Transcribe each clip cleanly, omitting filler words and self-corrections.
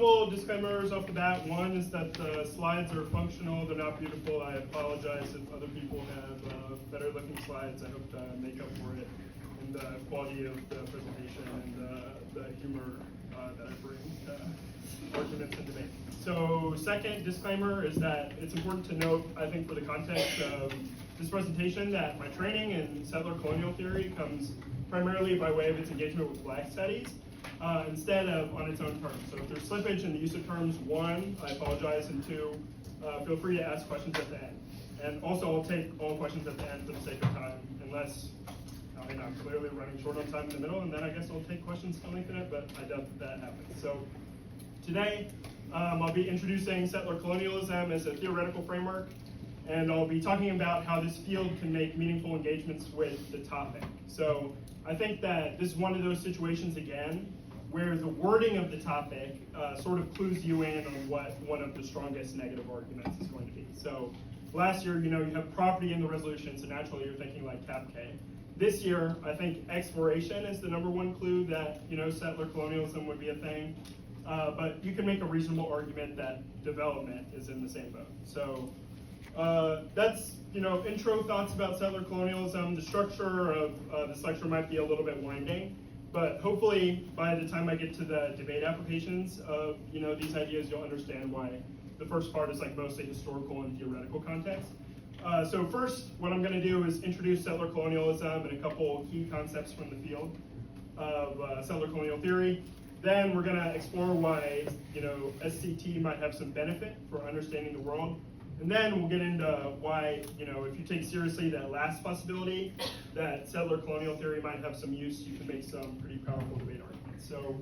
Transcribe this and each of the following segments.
couple disclaimers off the bat. One is that the slides are functional. They're not beautiful. I apologize if other people have better looking slides. I hope to make up for it in the quality of the presentation and the humor that I bring to arguments and debate. So second disclaimer is that it's important to note, I think for the context of this presentation, that my training in settler colonial theory comes primarily by way of its engagement with Black studies, instead of on its own terms. So if there's slippage in the use of terms, one, I apologize, and two, feel free to ask questions at the end. And also, I'll take all questions at the end for the sake of time, unless I'm clearly running short on time in the middle, and then I guess I'll take questions to lengthen it, but I doubt that happens. So today, I'll be introducing settler colonialism as a theoretical framework, and I'll be talking about how this field can make meaningful engagements with the topic. So I think that this is one of those situations, again, where the wording of the topic sort of clues you in on what one of the strongest negative arguments is going to be. So last year, you have property in the resolution, so naturally you're thinking like cap K. This year, I think exploration is the number one clue that, settler colonialism would be a thing. But you can make a reasonable argument that development is in the same boat. So that's, intro thoughts about settler colonialism. The structure of this lecture might be a little bit winding, but hopefully by the time I get to the debate applications of, these ideas, you'll understand why the first part is like mostly historical and theoretical context. So first, what I'm going to do is introduce settler colonialism and a couple key concepts from the field of settler colonial theory. Then we're going to explore why, SCT might have some benefit for understanding the world. And then we'll get into why, if you take seriously that last possibility, that settler colonial theory might have some use, you can make some pretty powerful debate arguments. So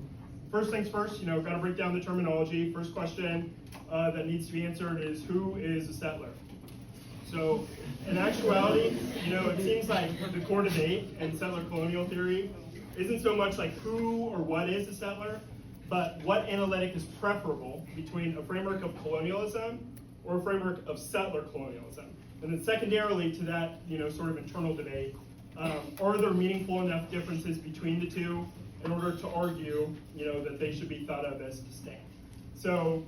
first things first, got to break down the terminology. First question that needs to be answered is, who is a settler? So in actuality, it seems like the core debate in settler colonial theory isn't so much like who or what is a settler, but what analytic is preferable between a framework of colonialism or a framework of settler colonialism. And then secondarily to that, sort of internal debate, are there meaningful enough differences between the two in order to argue, that they should be thought of as distinct? So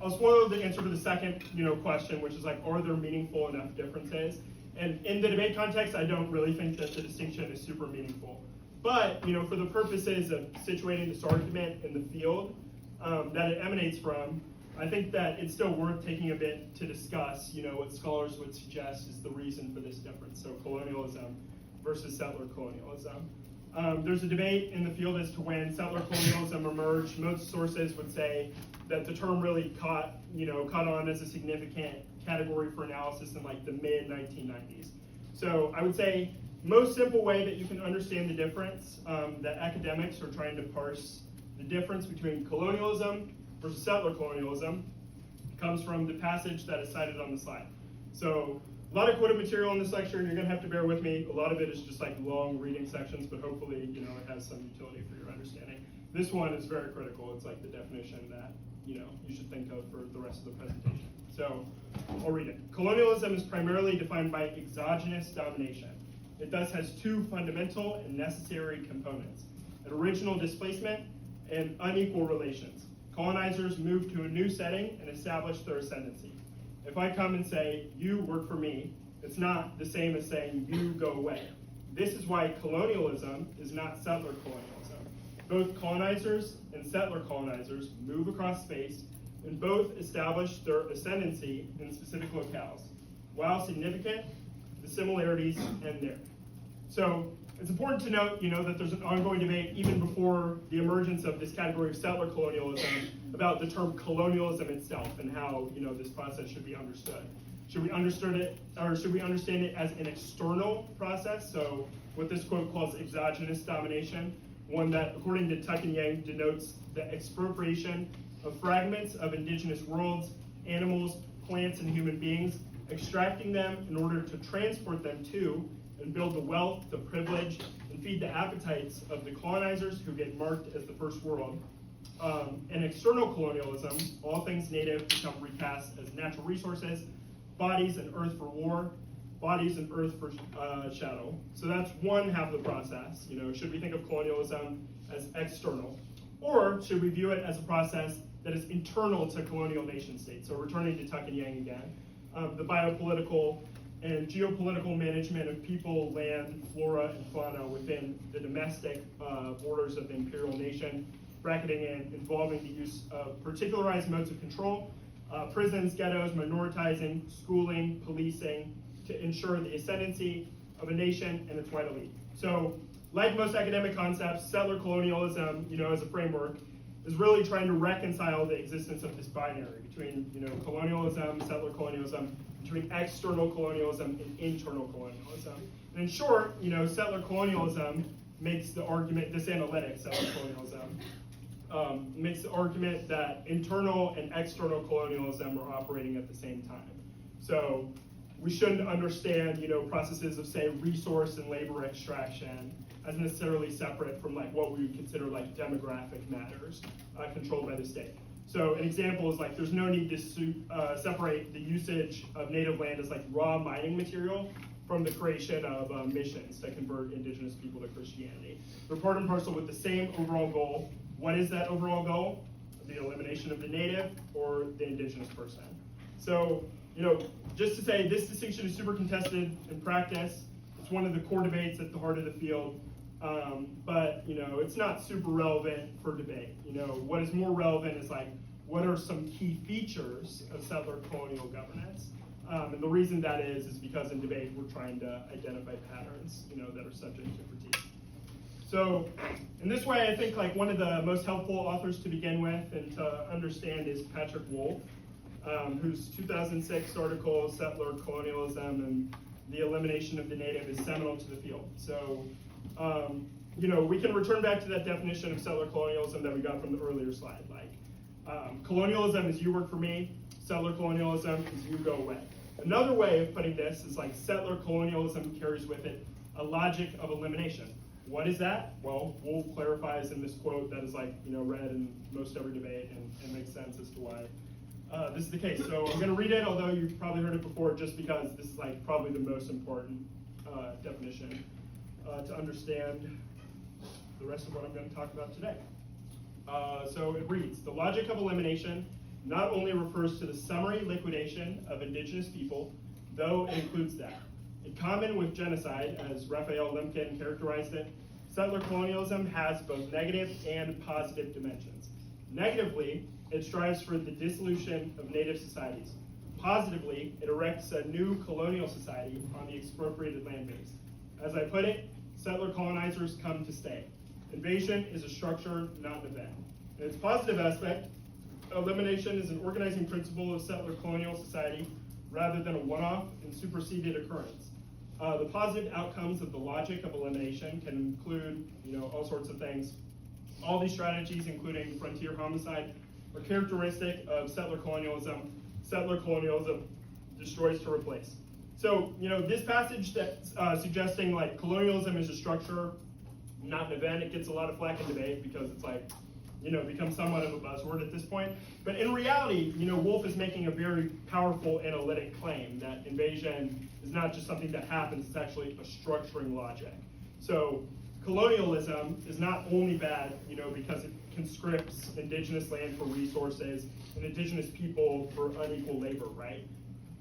I'll spoil the answer to the second, question, which is like, are there meaningful enough differences? And in the debate context, I don't really think that the distinction is super meaningful. But, for the purposes of situating this argument in the field that it emanates from, I think that it's still worth taking a bit to discuss, what scholars would suggest is the reason for this difference. So colonialism versus settler colonialism. There's a debate in the field as to when settler colonialism emerged. Most sources would say that the term really caught on as a significant category for analysis in like the mid-1990s. So I would say most simple way that you can understand the difference, that academics are trying to parse the difference between colonialism versus settler colonialism, comes from the passage that is cited on the slide. So a lot of quoted material in this lecture, and you're going to have to bear with me. A lot of it is just like long reading sections, but hopefully it has some utility for your understanding. This one is very critical. It's like the definition that you should think of for the rest of the presentation. So I'll read it. Colonialism is primarily defined by exogenous domination. It thus has two fundamental and necessary components: an original displacement and unequal relations. Colonizers move to a new setting and establish their ascendancy. If I come and say, you work for me, it's not the same as saying, you go away. This is why colonialism is not settler colonialism. Both colonizers and settler colonizers move across space and both establish their ascendancy in specific locales. While significant, the similarities end there. So it's important to note, that there's an ongoing debate even before the emergence of this category of settler colonialism about the term colonialism itself and how, this process should be understood. Should we understand it as an external process? So what this quote calls exogenous domination, one that, according to Tuck and Yang, denotes the expropriation of fragments of indigenous worlds, animals, plants, and human beings, extracting them in order to transport them to and build the wealth, the privilege, and feed the appetites of the colonizers who get marked as the first world. In external colonialism, all things native become recast as natural resources, bodies and earth for war, bodies and earth for chattel. So that's one half of the process. Should we think of colonialism as external? Or should we view it as a process that is internal to colonial nation states. So returning to Tuck and Yang again, the biopolitical and geopolitical management of people, land, flora, and fauna within the domestic borders of the imperial nation, bracketing in involving the use of particularized modes of control, prisons, ghettos, minoritizing, schooling, policing, to ensure the ascendancy of a nation and its white elite. So, like most academic concepts, settler colonialism, as a framework, is really trying to reconcile the existence of this binary between, colonialism, settler colonialism, between external colonialism and internal colonialism. And in short, settler colonialism makes the argument, this analytic settler colonialism, makes the argument that internal and external colonialism are operating at the same time. So we shouldn't understand, processes of, say, resource and labor extraction as necessarily separate from what we would consider demographic matters controlled by the state. So an example is there's no need to separate the usage of native land as raw mining material from the creation of missions that convert indigenous people to Christianity. They're part and parcel with the same overall goal. What is that overall goal? The elimination of the native or the indigenous person. So, just to say this distinction is super contested in practice. It's one of the core debates at the heart of the field. But it's not super relevant for debate. What is more relevant is what are some key features of settler colonial governance? And the reason that is because in debate we're trying to identify patterns, that are subject to critique. So in this way, I think one of the most helpful authors to begin with and to understand is Patrick Wolfe, whose 2006 article, Settler Colonialism and the Elimination of the Native, is seminal to the field. So, we can return back to that definition of settler colonialism that we got from the earlier slide. Colonialism is you work for me, settler colonialism is you go away. Another way of putting this is settler colonialism carries with it a logic of elimination. What is that? Well, Wolfe clarifies in this quote that is read in most every debate and makes sense as to why this is the case. So I'm going to read it, although you've probably heard it before, just because this is probably the most important definition to understand the rest of what I'm going to talk about today. So it reads, the logic of elimination not only refers to the summary liquidation of indigenous people, though it includes that. In common with genocide, as Raphael Lemkin characterized it, settler colonialism has both negative and positive dimensions. Negatively, it strives for the dissolution of native societies. Positively, it erects a new colonial society on the expropriated land base. As I put it, settler colonizers come to stay. Invasion is a structure, not an event. In its positive aspect, elimination is an organizing principle of settler colonial society rather than a one-off and superseded occurrence. The positive outcomes of the logic of elimination can include, all sorts of things. All these strategies, including frontier homicide, are characteristic of settler colonialism. Settler colonialism destroys to replace. So, this passage that's suggesting colonialism is a structure, not an event, it gets a lot of flack in debate because it's becomes somewhat of a buzzword at this point. But in reality, Wolfe is making a very powerful analytic claim that invasion is not just something that happens, it's actually a structuring logic. So colonialism is not only bad, because it conscripts indigenous land for resources and indigenous people for unequal labor, right?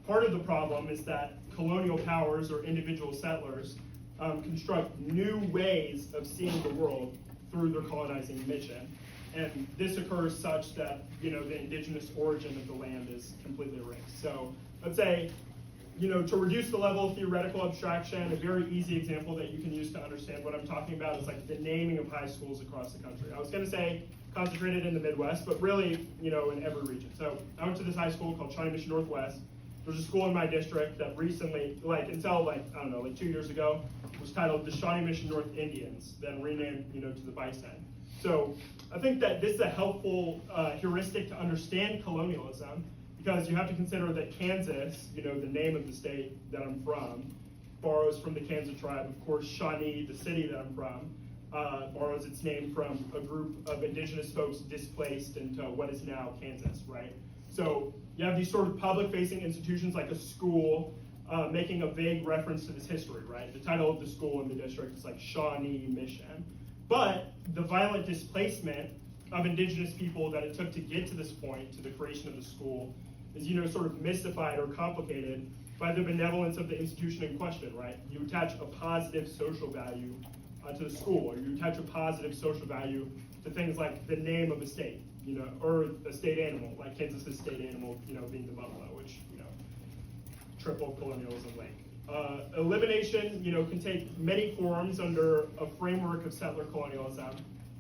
Part of the problem is that colonial powers or individual settlers construct new ways of seeing the world through their colonizing mission. And this occurs such that, the indigenous origin of the land is completely erased. So let's say, to reduce the level of theoretical abstraction, a very easy example that you can use to understand what I'm talking about is the naming of high schools across the country. I was going to say concentrated in the Midwest, but really, in every region. So I went to this high school called Shawnee Mission Northwest. There's a school in my district that recently, until 2 years ago, was titled the Shawnee Mission North Indians, then renamed, to the Bison. So I think that this is a helpful heuristic to understand colonialism, because you have to consider that Kansas, the name of the state that I'm from, borrows from the Kansas tribe. Of course, Shawnee, the city that I'm from, borrows its name from a group of indigenous folks displaced into what is now Kansas, right? So you have these sort of public-facing institutions like a school making a vague reference to this history, right? The title of the school in the district is Shawnee Mission. But the violent displacement of indigenous people that it took to get to this point, to the creation of the school, is, sort of mystified or complicated by the benevolence of the institution in question, right? You attach a positive social value to the school, or you attach a positive social value to things like the name of a state, or a state animal, like Kansas's state animal, being the buffalo, which, triple colonialism link. Elimination, can take many forms under a framework of settler colonialism.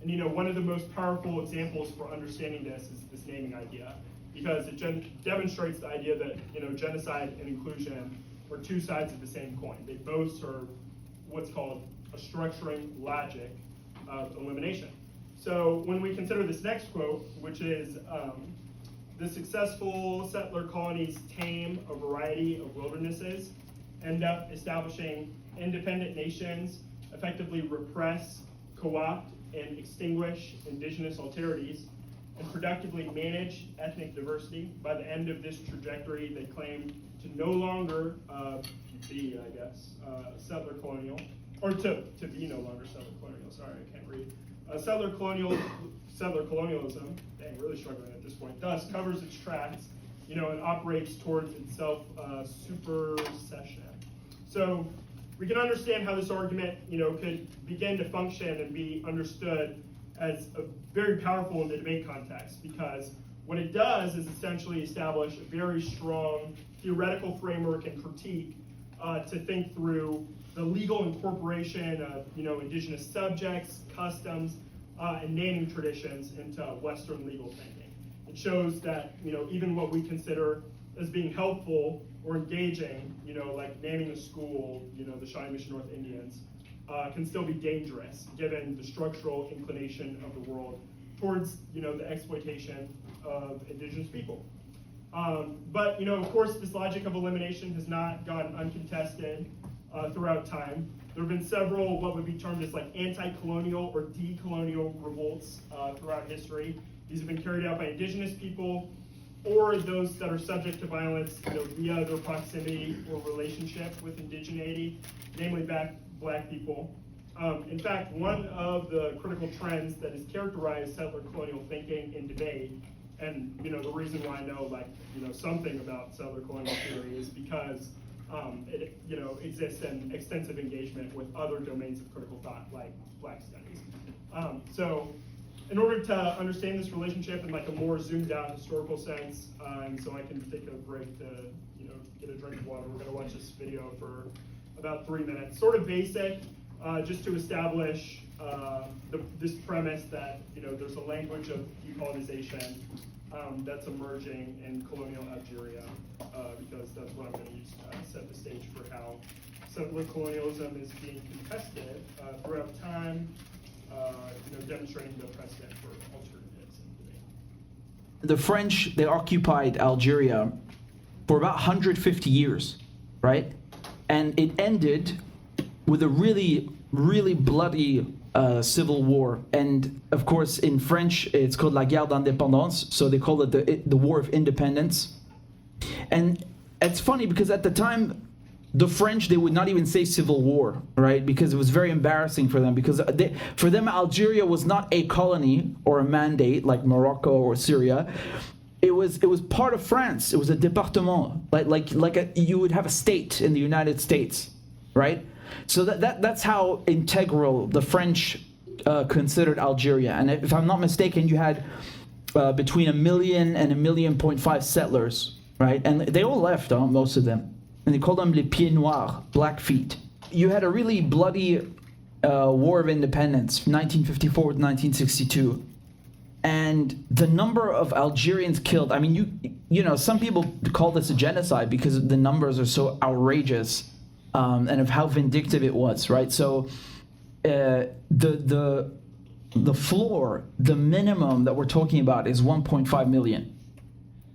And, one of the most powerful examples for understanding this is this naming idea, because it demonstrates the idea that, genocide and inclusion are two sides of the same coin. They both serve what's called a structuring logic of elimination. So when we consider this next quote, which is, the successful settler colonies tame a variety of wildernesses, end up establishing independent nations, effectively repress, co-opt, and extinguish indigenous alterities, and productively manage ethnic diversity. By the end of this trajectory, they claim to no longer be, settler colonial, or to be no longer settler colonial. Sorry, I can't read. Settler colonialism, dang, really struggling at this point, thus covers its tracks, and operates towards itself supersession. So we can understand how this argument, could begin to function and be understood as very powerful in the debate context, because what it does is essentially establish a very strong theoretical framework and critique to think through the legal incorporation of, indigenous subjects, customs, and naming traditions into Western legal thinking. It shows that, even what we consider as being helpful or engaging, like naming a school, the Shawnee North Indians, can still be dangerous given the structural inclination of the world towards, the exploitation of indigenous people. But, of course, this logic of elimination has not gone uncontested throughout time. There have been several what would be termed as like anti-colonial or decolonial revolts throughout history. These have been carried out by indigenous people or those that are subject to violence, via their proximity or relationship with indigeneity, namely black people. In fact, one of the critical trends that has characterized settler colonial thinking in debate, and the reason why I know something about settler colonial theory is because it exists in extensive engagement with other domains of critical thought like Black studies. So in order to understand this relationship in like a more zoomed out historical sense, and so I can take a break to get a drink of water, we're going to watch this video for about 3 minutes. Sort of basic, just to establish this premise that there's a language of decolonization that's emerging in colonial Algeria, because that's what I'm going to use to set the stage for how settler colonialism is being contested throughout time, demonstrating the precedent for alternatives in debate. The French, they occupied Algeria for about 150 years, right? And it ended with a really, really bloody civil war. And of course, in French, it's called la guerre d'indépendance. So they call it the War of Independence. And it's funny because at the time, the French, they would not even say civil war, right? Because it was very embarrassing for them. Because for them, Algeria was not a colony or a mandate like Morocco or Syria. It was part of France. It was a département, you would have a state in the United States, right? So that's how integral the French considered Algeria. And if I'm not mistaken, you had between 1 million and 1.5 million settlers, right? And they all left, most of them. And they called them les pieds noirs, black feet. You had a really bloody war of independence from 1954 to 1962. And the number of Algerians killed, I mean, some people call this a genocide because the numbers are so outrageous, and of how vindictive it was, right? So the floor, the minimum that we're talking about is 1.5 million,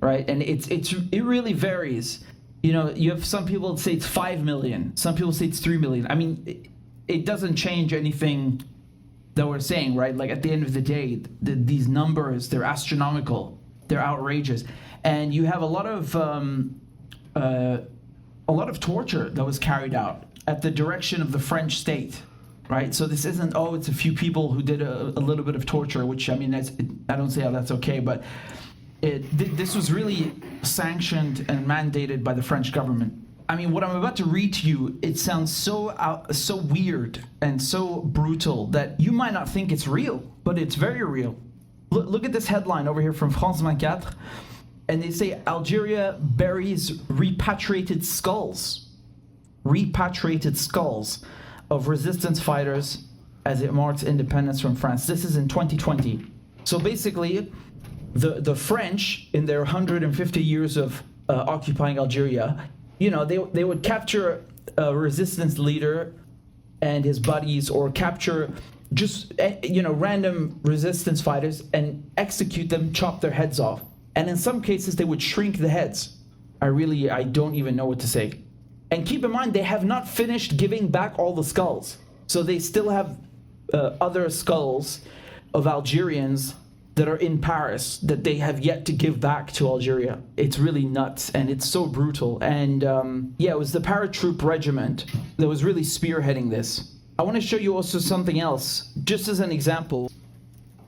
right? And it really varies. You have some people that say it's 5 million. Some people say it's 3 million. I mean, it doesn't change anything that we're saying, right? Like at the end of the day, these numbers, they're astronomical. They're outrageous. And you have a lot of torture that was carried out at the direction of the French state, right? So this isn't, oh, it's a few people who did a little bit of torture, which, I mean, I don't say how that's okay, but this was really sanctioned and mandated by the French government. I mean, what I'm about to read to you, it sounds so weird and so brutal that you might not think it's real, but it's very real. Look at this headline over here from France 24, and they say Algeria buries repatriated skulls of resistance fighters as it marks independence from France. This is in 2020. So basically, the French, in their 150 years of occupying Algeria, you know, they would capture a resistance leader and his buddies, or capture just, you know, random resistance fighters and execute them, chop their heads off. And in some cases, they would shrink the heads. I don't even know what to say. And keep in mind, they have not finished giving back all the skulls. So they still have other skulls of Algerians that are in Paris that they have yet to give back to Algeria. It's really nuts, and it's so brutal. And it was the paratroop regiment that was really spearheading this. I want to show you also something else, just as an example.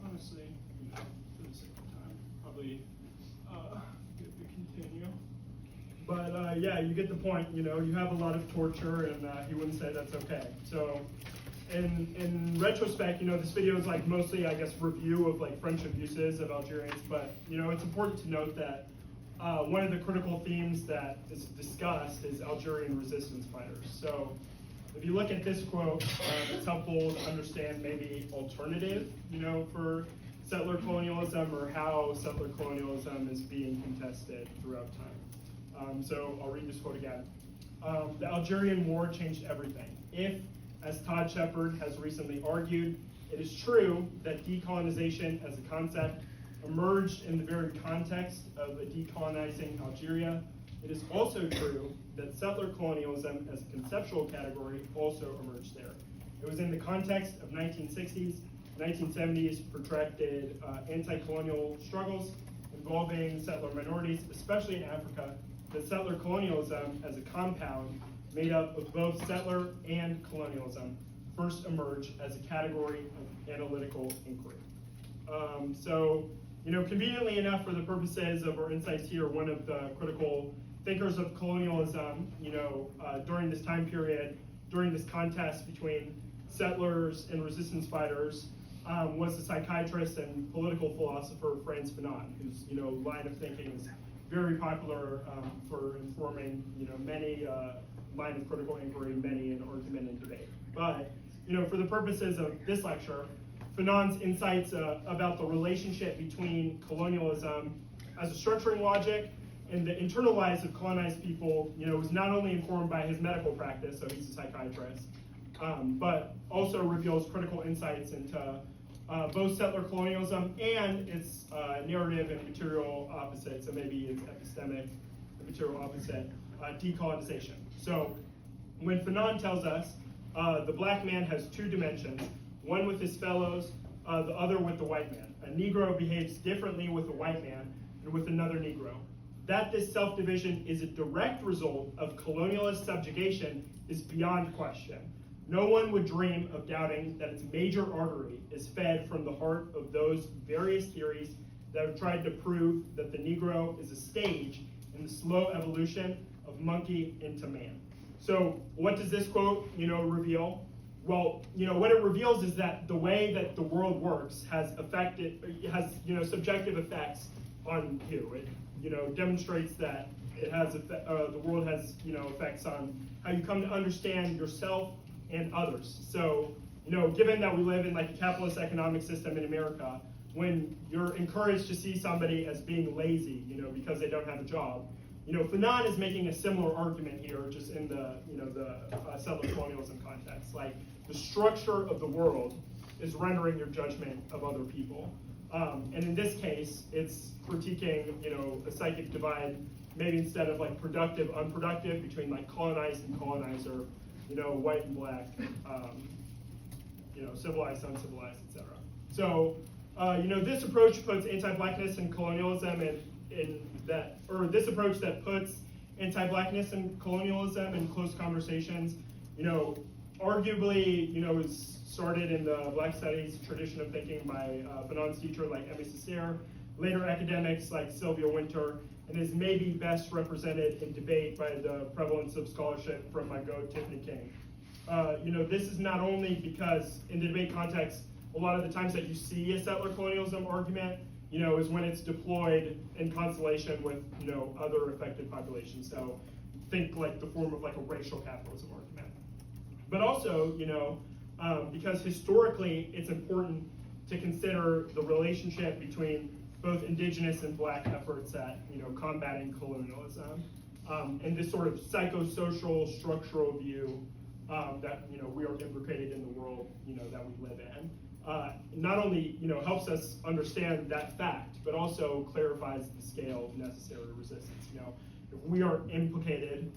Honestly, for the sake of time, probably good to continue. But you get the point. You know, you have a lot of torture, and he wouldn't say that's okay. So, in retrospect, you know, this video is like mostly, I guess, review of like French abuses of Algerians. But you know, it's important to note that one of the critical themes that is discussed is Algerian resistance fighters. So, if you look at this quote, it's helpful to understand maybe alternative, you know, for settler colonialism, or how settler colonialism is being contested throughout time. So I'll read this quote again. The Algerian War changed everything. If, as Todd Shepard has recently argued, it is true that decolonization as a concept emerged in the very context of a decolonizing Algeria, it is also true that settler colonialism as a conceptual category also emerged there. It was in the context of 1960s, 1970s protracted anti-colonial struggles involving settler minorities, especially in Africa, that settler colonialism as a compound made up of both settler and colonialism first emerged as a category of analytical inquiry. So, you know, conveniently enough for the purposes of our insights here, one of the critical thinkers of colonialism, you know, during this time period, during this contest between settlers and resistance fighters, was the psychiatrist and political philosopher Frantz Fanon, whose, you know, line of thinking is very popular for informing, you know, many line of critical inquiry, many in argument and debate. But, you know, for the purposes of this lecture, Fanon's insights about the relationship between colonialism as a structuring logic and the internal lives of colonized people, you know, was not only informed by his medical practice, so he's a psychiatrist, but also reveals critical insights into both settler colonialism and its narrative and material opposite, so maybe its epistemic and material opposite, decolonization. So when Fanon tells us the black man has two dimensions, one with his fellows, the other with the white man. A Negro behaves differently with a white man and with another Negro. That this self-division is a direct result of colonialist subjugation is beyond question. No one would dream of doubting that its major artery is fed from the heart of those various theories that have tried to prove that the Negro is a stage in the slow evolution of monkey into man. So what does this quote, you know, reveal? Well, you know, what it reveals is that the way that the world works has you know, subjective effects on you. It, you know, demonstrates that it has the world has, you know, effects on how you come to understand yourself and others. So, you know, given that we live in like a capitalist economic system in America, when you're encouraged to see somebody as being lazy, you know, because they don't have a job, you know, Fanon is making a similar argument here, just in the, you know, the settler colonialism context. Like, the structure of the world is rendering your judgment of other people. And in this case, it's critiquing, you know, a psychic divide, maybe instead of like productive, unproductive, between like colonized and colonizer, you know, white and black, you know, civilized, uncivilized, etc. So, you know, this approach puts anti-blackness and colonialism this approach that puts anti-blackness and colonialism in close conversations, you know, arguably, was started in the Black Studies tradition of thinking by Fanon's teacher like Emmy Cessair, later academics like Sylvia Winter, and is maybe best represented in debate by the prevalence of scholarship from my goat Tiffany King. This is not only because in the debate context, a lot of the times that you see a settler colonialism argument, is when it's deployed in constellation with, other affected populations. So think like the form of like a racial capitalism argument. But also, because historically it's important to consider the relationship between both indigenous and Black efforts at, combating colonialism, and this sort of psychosocial structural view that, we are imbricated in the world, that we live in. Not only, helps us understand that fact, but also clarifies the scale of necessary resistance. If we are implicated,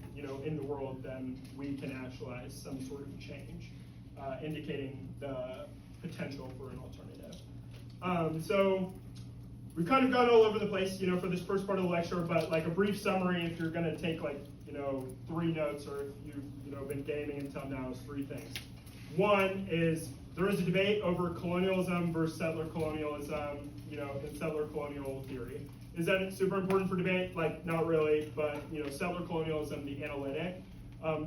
in the world, then we can actualize some sort of change, indicating the potential for an alternative. So we've kind of gone all over the place, for this first part of the lecture, but like a brief summary, if you're going to take like, 3 notes, or if you've, been gaming until now, is 3 things. One is there is a debate over colonialism versus settler colonialism, in settler colonial theory. Is that super important for debate? Like, not really, but, settler colonialism, the analytic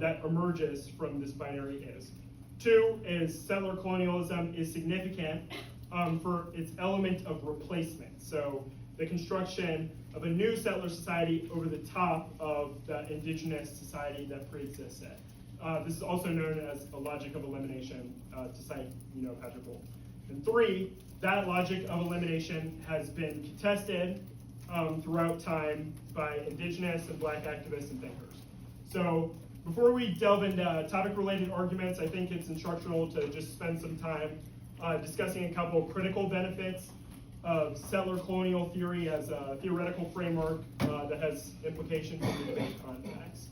that emerges from this binary is. 2 is settler colonialism is significant for its element of replacement. So the construction of a new settler society over the top of the indigenous society that pre-exists it. This is also known as a logic of elimination, to cite, Patrick Wolf. And 3, that logic of elimination has been contested throughout time by indigenous and Black activists and thinkers. So before we delve into topic-related arguments, I think it's instructional to just spend some time discussing a couple of critical benefits of settler colonial theory as a theoretical framework that has implications in the debate context.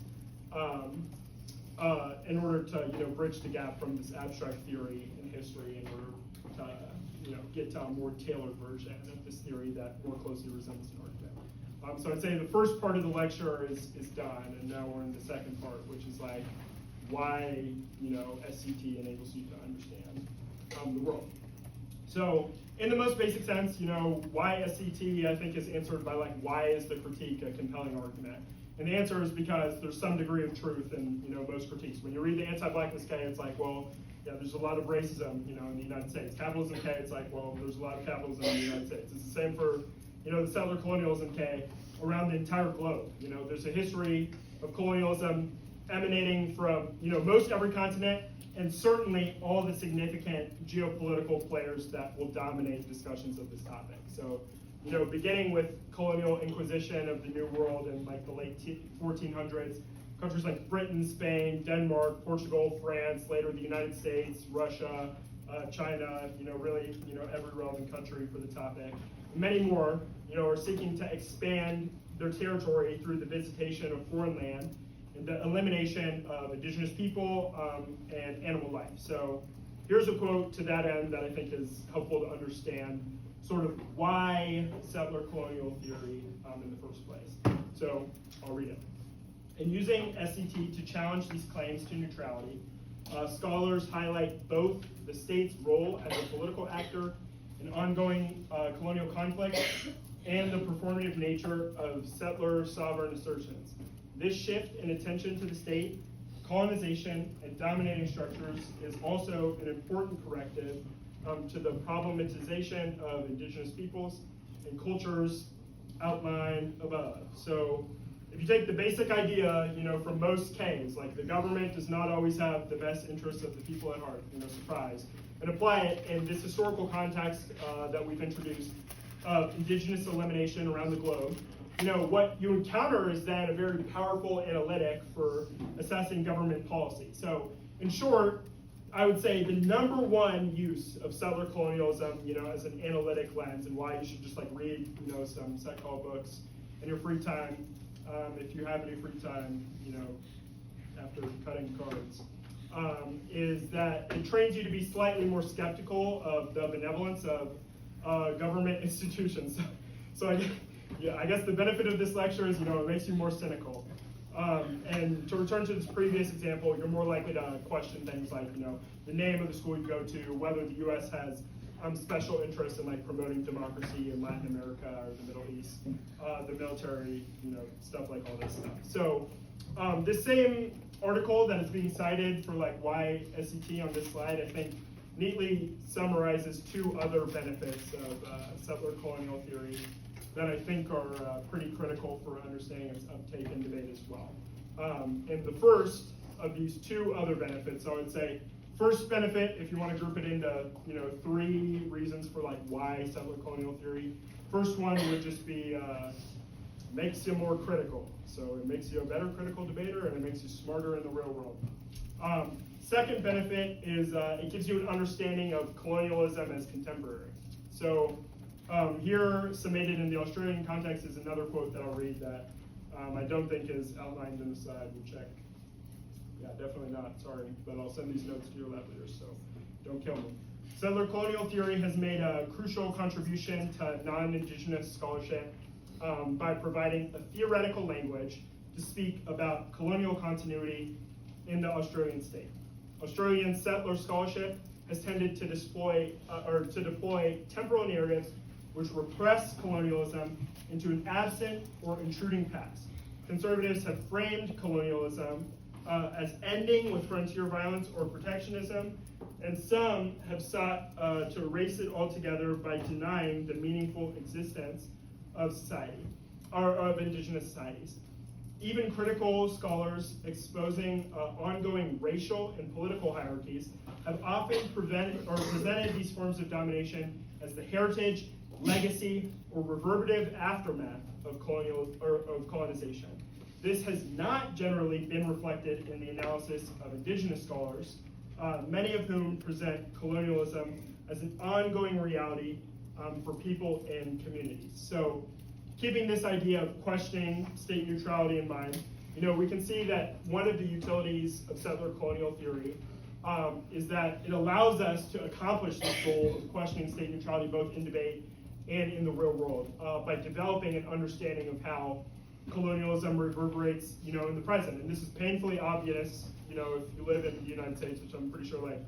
In order to bridge the gap from this abstract theory in history, in order to get to a more tailored version of this theory that more closely resembles an argument. So I'd say the first part of the lecture is done, and now we're in the second part, which is like why SCT enables you to understand the world. So in the most basic sense, why SCT I think is answered by like why is the critique a compelling argument? And the answer is because there's some degree of truth in most critiques. When you read the anti-blackness K, it's like, well, yeah, there's a lot of racism, in the United States. Capitalism K, it's like, well, there's a lot of capitalism in the United States. It's the same for, the settler colonialism K around the entire globe. There's a history of colonialism emanating from, most every continent, and certainly all the significant geopolitical players that will dominate discussions of this topic. So, beginning with colonial inquisition of the New World in like the late 1400s, countries like Britain, Spain, Denmark, Portugal, France, later the United States, Russia, China, really, every relevant country for the topic. Many more, are seeking to expand their territory through the visitation of foreign land and the elimination of indigenous people and animal life. So here's a quote to that end that I think is helpful to understand sort of why settler colonial theory in the first place. So I'll read it. In using SCT to challenge these claims to neutrality, scholars highlight both the state's role as a political actor in ongoing colonial conflict and the performative nature of settler sovereign assertions. This shift in attention to the state, colonization, and dominating structures is also an important corrective to the problematization of indigenous peoples and cultures outlined above. So if you take the basic idea, from most Ks, like the government does not always have the best interests of the people at heart, surprise, and apply it in this historical context that we've introduced of indigenous elimination around the globe, what you encounter is then a very powerful analytic for assessing government policy. So in short, I would say the number one use of settler colonialism, as an analytic lens, and why you should just like read, some set call books in your free time, if you have any free time, after cutting cards, is that it trains you to be slightly more skeptical of the benevolence of government institutions. So I guess the benefit of this lecture is, it makes you more cynical. And to return to this previous example, you're more likely to question things like, the name of the school you go to, whether the U.S. has special interest in like promoting democracy in Latin America or the Middle East, the military, stuff like all this stuff. So this same article that is being cited for like why SCT on this slide, I think neatly summarizes two other benefits of settler colonial theory that I think are pretty critical for understanding its uptake and debate as well. And the first of these two other benefits, so I would say first benefit, if you want to group it into three reasons for like why settler colonial theory. First one would just be makes you more critical. So it makes you a better critical debater and it makes you smarter in the real world. Second benefit is it gives you an understanding of colonialism as contemporary. So here, summated in the Australian context, is another quote that I'll read that I don't think is outlined in the slide. We'll check. Yeah, definitely not, sorry, but I'll send these notes to your lab leaders, so don't kill me. Settler colonial theory has made a crucial contribution to non-Indigenous scholarship by providing a theoretical language to speak about colonial continuity in the Australian state. Australian settler scholarship has tended to deploy temporal narratives which repress colonialism into an absent or intruding past. Conservatives have framed colonialism as ending with frontier violence or protectionism, and some have sought to erase it altogether by denying the meaningful existence of society, or of indigenous societies. Even critical scholars exposing ongoing racial and political hierarchies have often presented these forms of domination as the heritage, legacy, or reverberative aftermath of colonization. This has not generally been reflected in the analysis of indigenous scholars, many of whom present colonialism as an ongoing reality for people and communities. So, keeping this idea of questioning state neutrality in mind, we can see that one of the utilities of settler colonial theory is that it allows us to accomplish this goal of questioning state neutrality both in debate and in the real world by developing an understanding of how colonialism reverberates, in the present. And this is painfully obvious, if you live in the United States, which I'm pretty sure like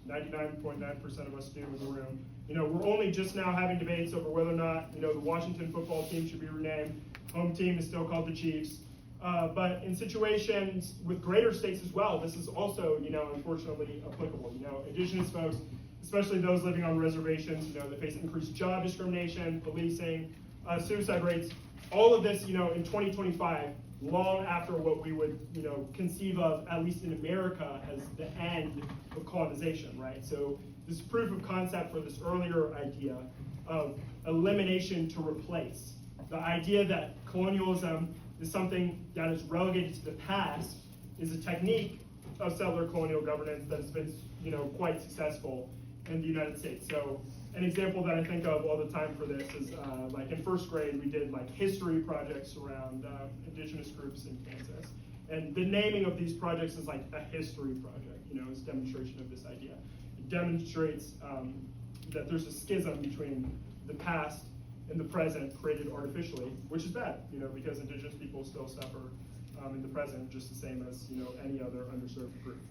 99.9% of us do in the room. We're only just now having debates over whether or not, the Washington football team should be renamed. Home team is still called the Chiefs. But in situations with greater stakes as well, this is also, unfortunately applicable. Indigenous folks, especially those living on reservations, they face increased job discrimination, policing, suicide rates. All of this, in 2025, long after what we would, conceive of, at least in America, as the end of colonization, right? So this proof of concept for this earlier idea of elimination to replace. The idea that colonialism is something that is relegated to the past is a technique of settler colonial governance that has been, quite successful in the United States. So an example that I think of all the time for this is like in first grade, we did like history projects around indigenous groups in Kansas. And the naming of these projects is like a history project, it's a demonstration of this idea. It demonstrates that there's a schism between the past and the present created artificially, which is bad, because indigenous people still suffer in the present just the same as, any other underserved group.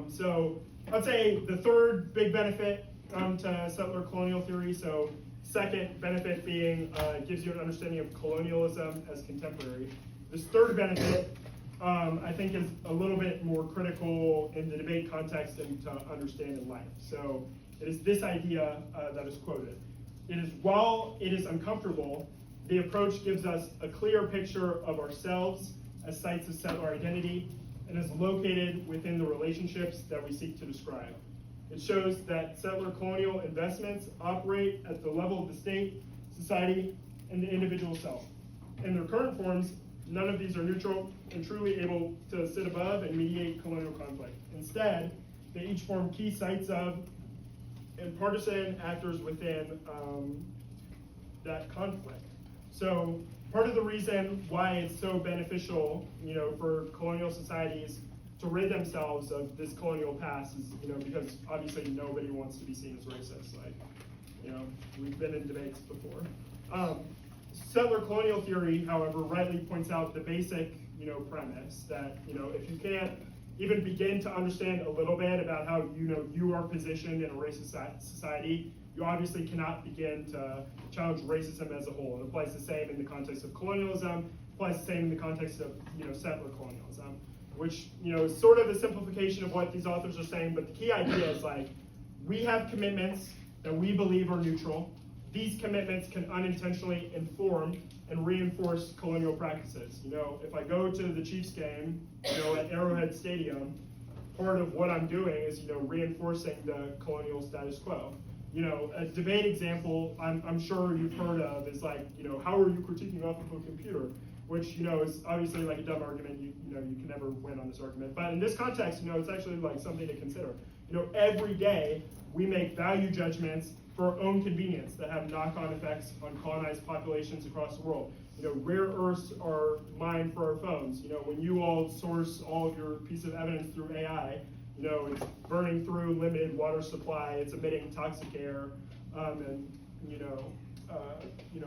So I'd say the third big benefit to settler colonial theory, so second benefit being it gives you an understanding of colonialism as contemporary. This third benefit, I think, is a little bit more critical in the debate context and to understand in life. So it is this idea that is quoted. It is, while it is uncomfortable, the approach gives us a clear picture of ourselves as sites of settler identity and is located within the relationships that we seek to describe. It shows that settler colonial investments operate at the level of the state, society, and the individual self. In their current forms, none of these are neutral and truly able to sit above and mediate colonial conflict. Instead, they each form key sites of and partisan actors within that conflict. So part of the reason why it's so beneficial, for colonial societies to rid themselves of this colonial past is, because obviously nobody wants to be seen as racist. Like, we've been in debates before. Settler colonial theory, however, rightly points out the basic, premise that, if you can't even begin to understand a little bit about how, you are positioned in a racist society, you obviously cannot begin to challenge racism as a whole. It applies the same in the context of colonialism, applies the same in the context of, settler colonialism, which, is sort of a simplification of what these authors are saying, but the key idea is we have commitments that we believe are neutral. These commitments can unintentionally inform and reinforce colonial practices. If I go to the Chiefs game, at Arrowhead Stadium, part of what I'm doing is, reinforcing the colonial status quo. A debate example I'm sure you've heard of is how are you critiquing off of a computer? Which, is obviously a dumb argument. You can never win on this argument. But in this context, it's actually something to consider. Every day we make value judgments for our own convenience that have knock-on effects on colonized populations across the world. Rare earths are mined for our phones. When you all source all of your piece of evidence through AI, it's burning through limited water supply, it's emitting toxic air, and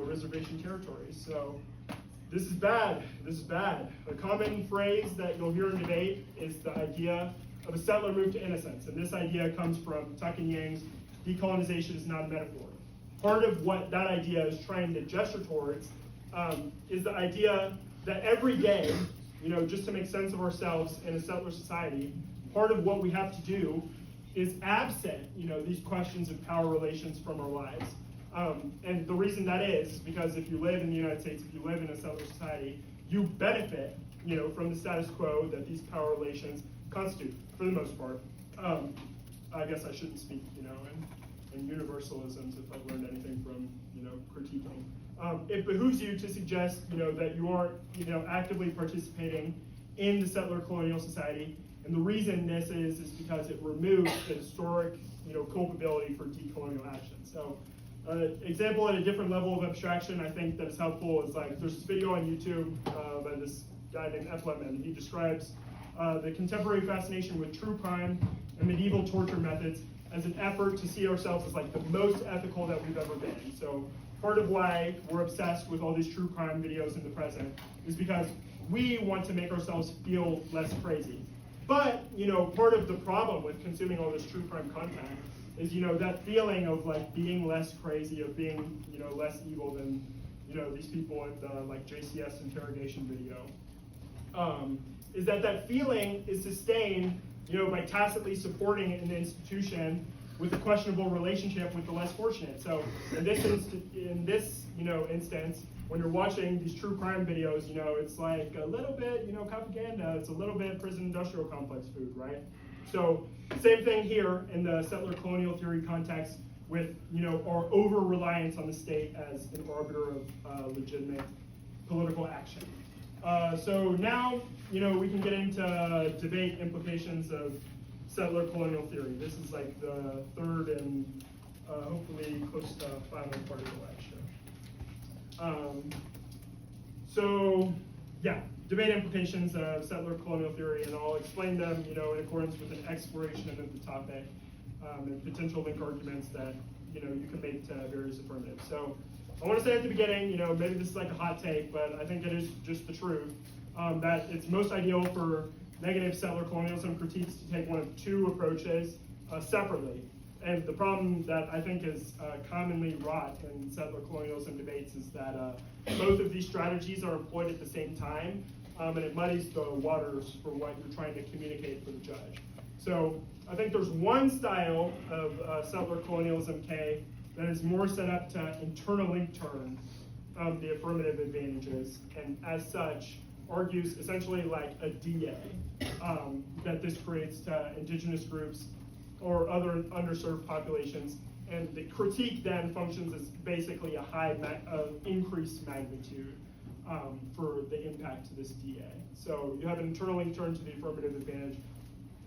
reservation territories. So this is bad. This is bad. A common phrase that you'll hear in debate is the idea of a settler move to innocence, and this idea comes from Tuck and Yang's decolonization is not a metaphor. Part of what that idea is trying to gesture towards is the idea that every day, just to make sense of ourselves in a settler society, part of what we have to do is absent, these questions of power relations from our lives. And the reason that is because if you live in the United States, if you live in a settler society, you benefit, from the status quo that these power relations constitute, for the most part. I guess I shouldn't speak, in universalisms if I've learned anything from, critiquing. It behooves you to suggest, that you aren't, actively participating in the settler colonial society. And the reason this is because it removes the historic, culpability for decolonial action. So, example at a different level of abstraction, I think that is helpful is there's this video on YouTube by this guy named F. Lemon. He describes the contemporary fascination with true crime and medieval torture methods as an effort to see ourselves as the most ethical that we've ever been. So part of why we're obsessed with all these true crime videos in the present is because we want to make ourselves feel less crazy. But, part of the problem with consuming all this true crime content is, that feeling of being less crazy, of being, less evil than, these people in the JCS interrogation video. Is that feeling is sustained, by tacitly supporting an institution with a questionable relationship with the less fortunate. So in this instance, when you're watching these true crime videos, it's a little bit, propaganda, it's a little bit prison industrial complex food, right? So same thing here in the settler colonial theory context with, our over-reliance on the state as an arbiter of legitimate political action. So now, we can get into debate implications of settler colonial theory. This is the third and hopefully close to final part of the lecture. Debate implications of settler colonial theory, and I'll explain them, in accordance with an exploration of the topic and potential link arguments that, you can make to various affirmatives. So I want to say at the beginning, maybe this is a hot take, but I think it is just the truth, that it's most ideal for negative settler colonialism critiques to take one of two approaches separately. And the problem that I think is commonly wrought in settler colonialism debates is that both of these strategies are employed at the same time, and it muddies the waters for what you're trying to communicate for the judge. So I think there's one style of settler colonialism, K, that is more set up to internally turn the affirmative advantages, and as such, argues essentially a DA that this creates to indigenous groups or other underserved populations, and the critique then functions as basically a high increased magnitude for the impact to this DA. So you have an internally turn to the affirmative advantage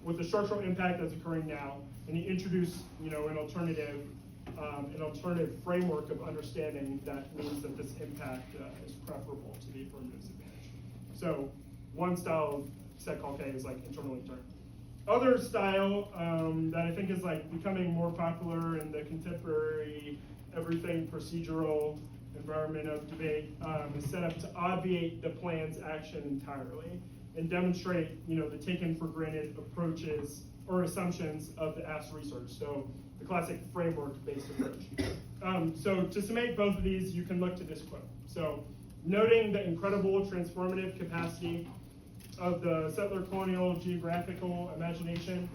with the structural impact that's occurring now, and you introduce an alternative framework of understanding that means that this impact is preferable to the affirmative advantage. So one style of set call K is internally turned. Other style that I think is becoming more popular in the contemporary everything procedural environment of debate is set up to obviate the plan's action entirely and demonstrate, the taken for granted approaches or assumptions of the asked research. So the classic framework-based approach. So to summate both of these, you can look to this quote. So noting the incredible transformative capacity of the settler colonial geographical imagination,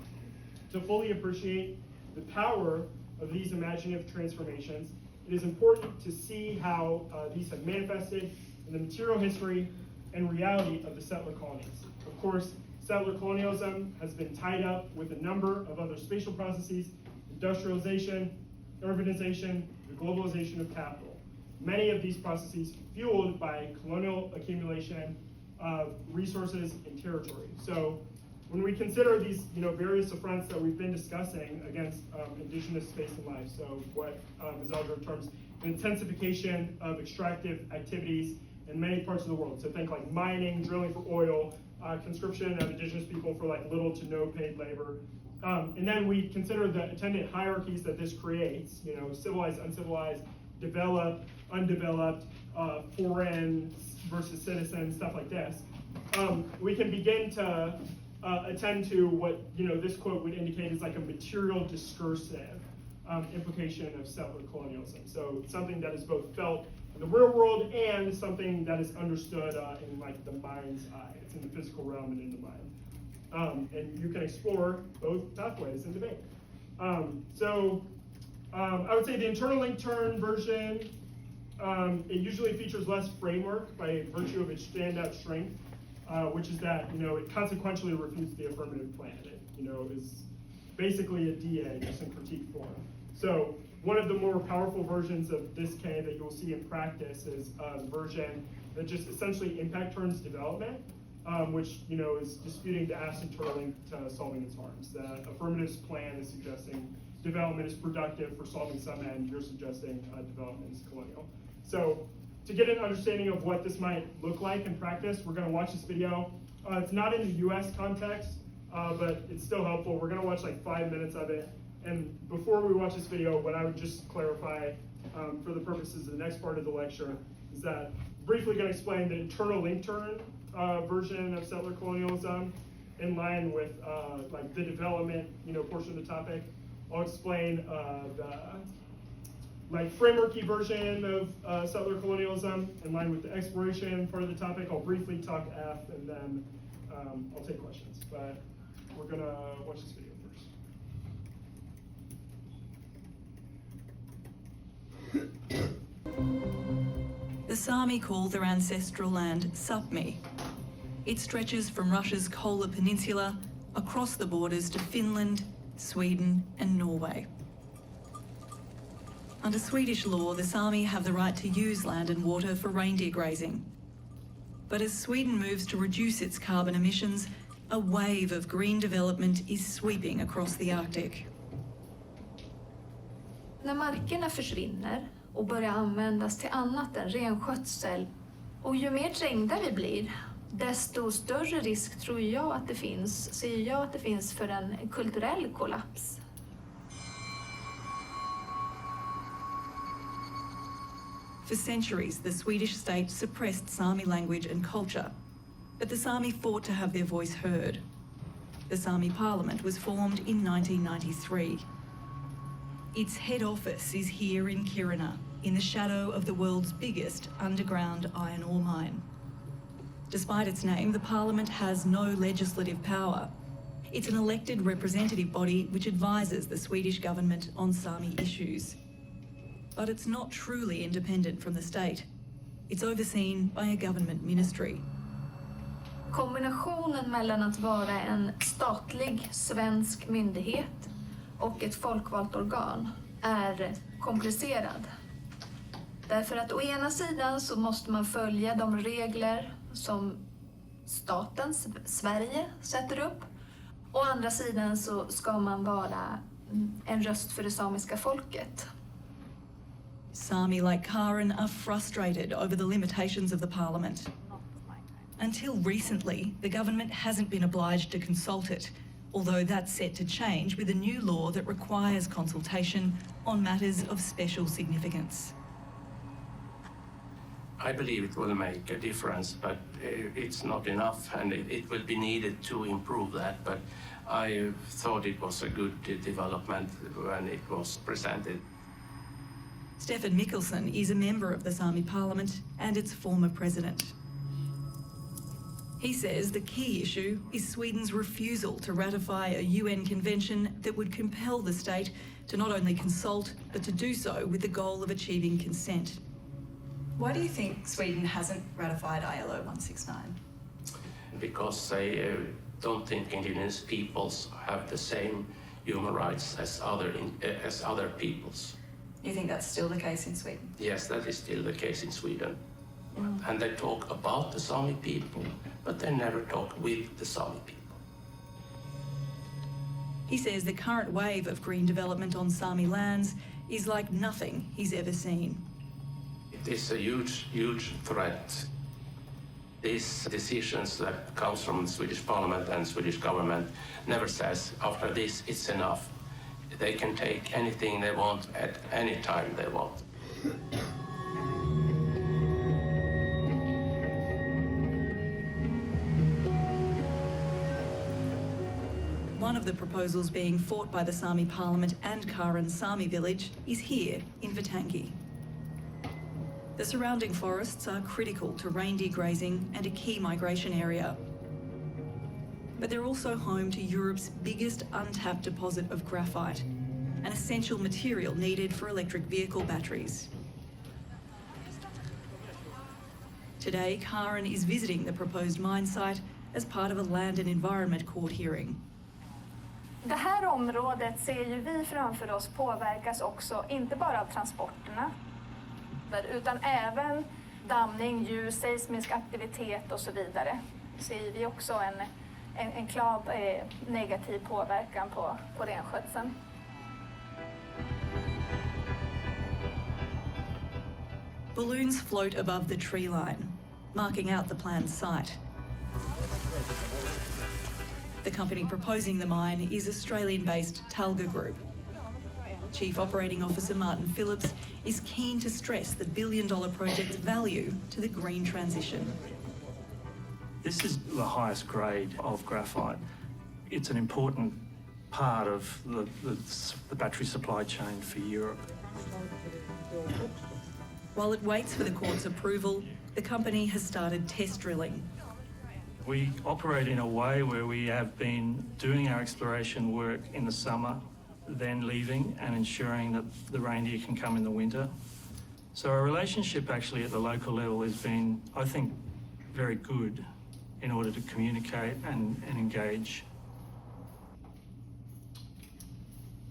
to fully appreciate the power of these imaginative transformations, it is important to see how these have manifested in the material history and reality of the settler colonies. Of course, settler colonialism has been tied up with a number of other spatial processes: industrialization, urbanization, the globalization of capital. Many of these processes fueled by colonial accumulation of resources and territory. So when we consider these various affronts that we've been discussing against indigenous space and life, so what is Alger terms an intensification of extractive activities in many parts of the world. So think like mining, drilling for oil, conscription of indigenous people for like little to no paid labor. And then we consider the attendant hierarchies that this creates, civilized, uncivilized, developed, undeveloped, foreign versus citizen, stuff like this. We can begin to attend to what this quote would indicate is like a material discursive implication of settler colonialism. So something that is both felt in the real world and something that is understood in like the mind's eye. It's in the physical realm and in the mind. And you can explore both pathways in debate. I would say the internal link turn version, it usually features less framework by virtue of its standout strength, which is that it consequentially refutes the affirmative plan. It is basically a DA, just in critique form. So one of the more powerful versions of this K that you'll see in practice is the version that just essentially impact turns development, which is disputing the asked internal link to solving its harms. The affirmative's plan is suggesting development is productive for solving some end. You're suggesting development is colonial. So to get an understanding of what this might look like in practice, we're going to watch this video. It's not in the US context, but it's still helpful. We're going to watch like 5 minutes of it. And before we watch this video, what I would just clarify for the purposes of the next part of the lecture is that briefly going to explain the internal link turn version of settler colonialism in line with like the development portion of the topic. I'll explain the frameworky version of settler colonialism in line with the exploration part of the topic. I'll briefly talk F and then I'll take questions. But we're gonna watch this video first. The Sami call their ancestral land Sapmi. It stretches from Russia's Kola Peninsula across the borders to Finland, Sweden and Norway. Under Swedish law, the Sami have the right to use land and water for reindeer grazing. But as Sweden moves to reduce its carbon emissions, a wave of green development is sweeping across the Arctic. När markerna försvinner och börjar användas till annat än renskötsel, och ju mer trängda vi blir, desto större risk ser jag att det finns för en kulturell kollaps. For centuries, the Swedish state suppressed Sami language and culture, but the Sami fought to have their voice heard. The Sami parliament was formed in 1993. Its head office is here in Kiruna, in the shadow of the world's biggest underground iron ore mine. Despite its name, the parliament has no legislative power. It's an elected representative body which advises the Swedish government on Sami issues. But it's not truly independent from the state. It's overseen by a government ministry. Kombinationen mellan att vara en statlig svensk myndighet och ett folkvalt organ är komplicerad. Därför att å ena sidan så måste man följa de regler som staten, Sverige, sätter upp. Å andra sidan så ska man vara en röst för det samiska folket. Sami like Karen are frustrated over the limitations of the parliament. Until recently, the government hasn't been obliged to consult it, although that's set to change with a new law that requires consultation on matters of special significance. I believe it will make a difference, but it's not enough, and it will be needed to improve that. But I thought it was a good development when it was presented. Stefan Mikkelsen is a member of the Sami Parliament and its former president. He says the key issue is Sweden's refusal to ratify a UN convention that would compel the state to not only consult, but to do so with the goal of achieving consent. Why do you think Sweden hasn't ratified ILO 169? Because they don't think indigenous peoples have the same human rights as other peoples. You think that's still the case in Sweden? Yes, that is still the case in Sweden. And they talk about the Sami people, but they never talk with the Sami people. He says the current wave of green development on Sami lands is like nothing he's ever seen. It is a huge, huge threat. These decisions that comes from the Swedish Parliament and Swedish government never says, after this, it's enough. They can take anything they want at any time they want. One of the proposals being fought by the Sami Parliament and Karen Sami village is here in Vitanki. The surrounding forests are critical to reindeer grazing and a key migration area. But they're also home to Europe's biggest untapped deposit of graphite, an essential material needed for electric vehicle batteries. Today, Karen is visiting the proposed mine site as part of a Land and Environment Court hearing. Det här området ser ju vi framför oss påverkas också, inte bara av transporterna, utan även dammning, ljus, seismisk aktivitet och så vidare. Ser vi också en klar negativ påverkan på renskötseln. Balloons float above the tree line, marking out the planned site. The company proposing the mine is Australian-based Talga Group. Chief Operating Officer Martin Phillips is keen to stress the billion-dollar project's value to the green transition. This is the highest grade of graphite. It's an important part of the battery supply chain for Europe. While it waits for the court's approval, the company has started test drilling. We operate in a way where we have been doing our exploration work in the summer, then leaving and ensuring that the reindeer can come in the winter. So our relationship actually at the local level has been, I think, very good in order to communicate and engage.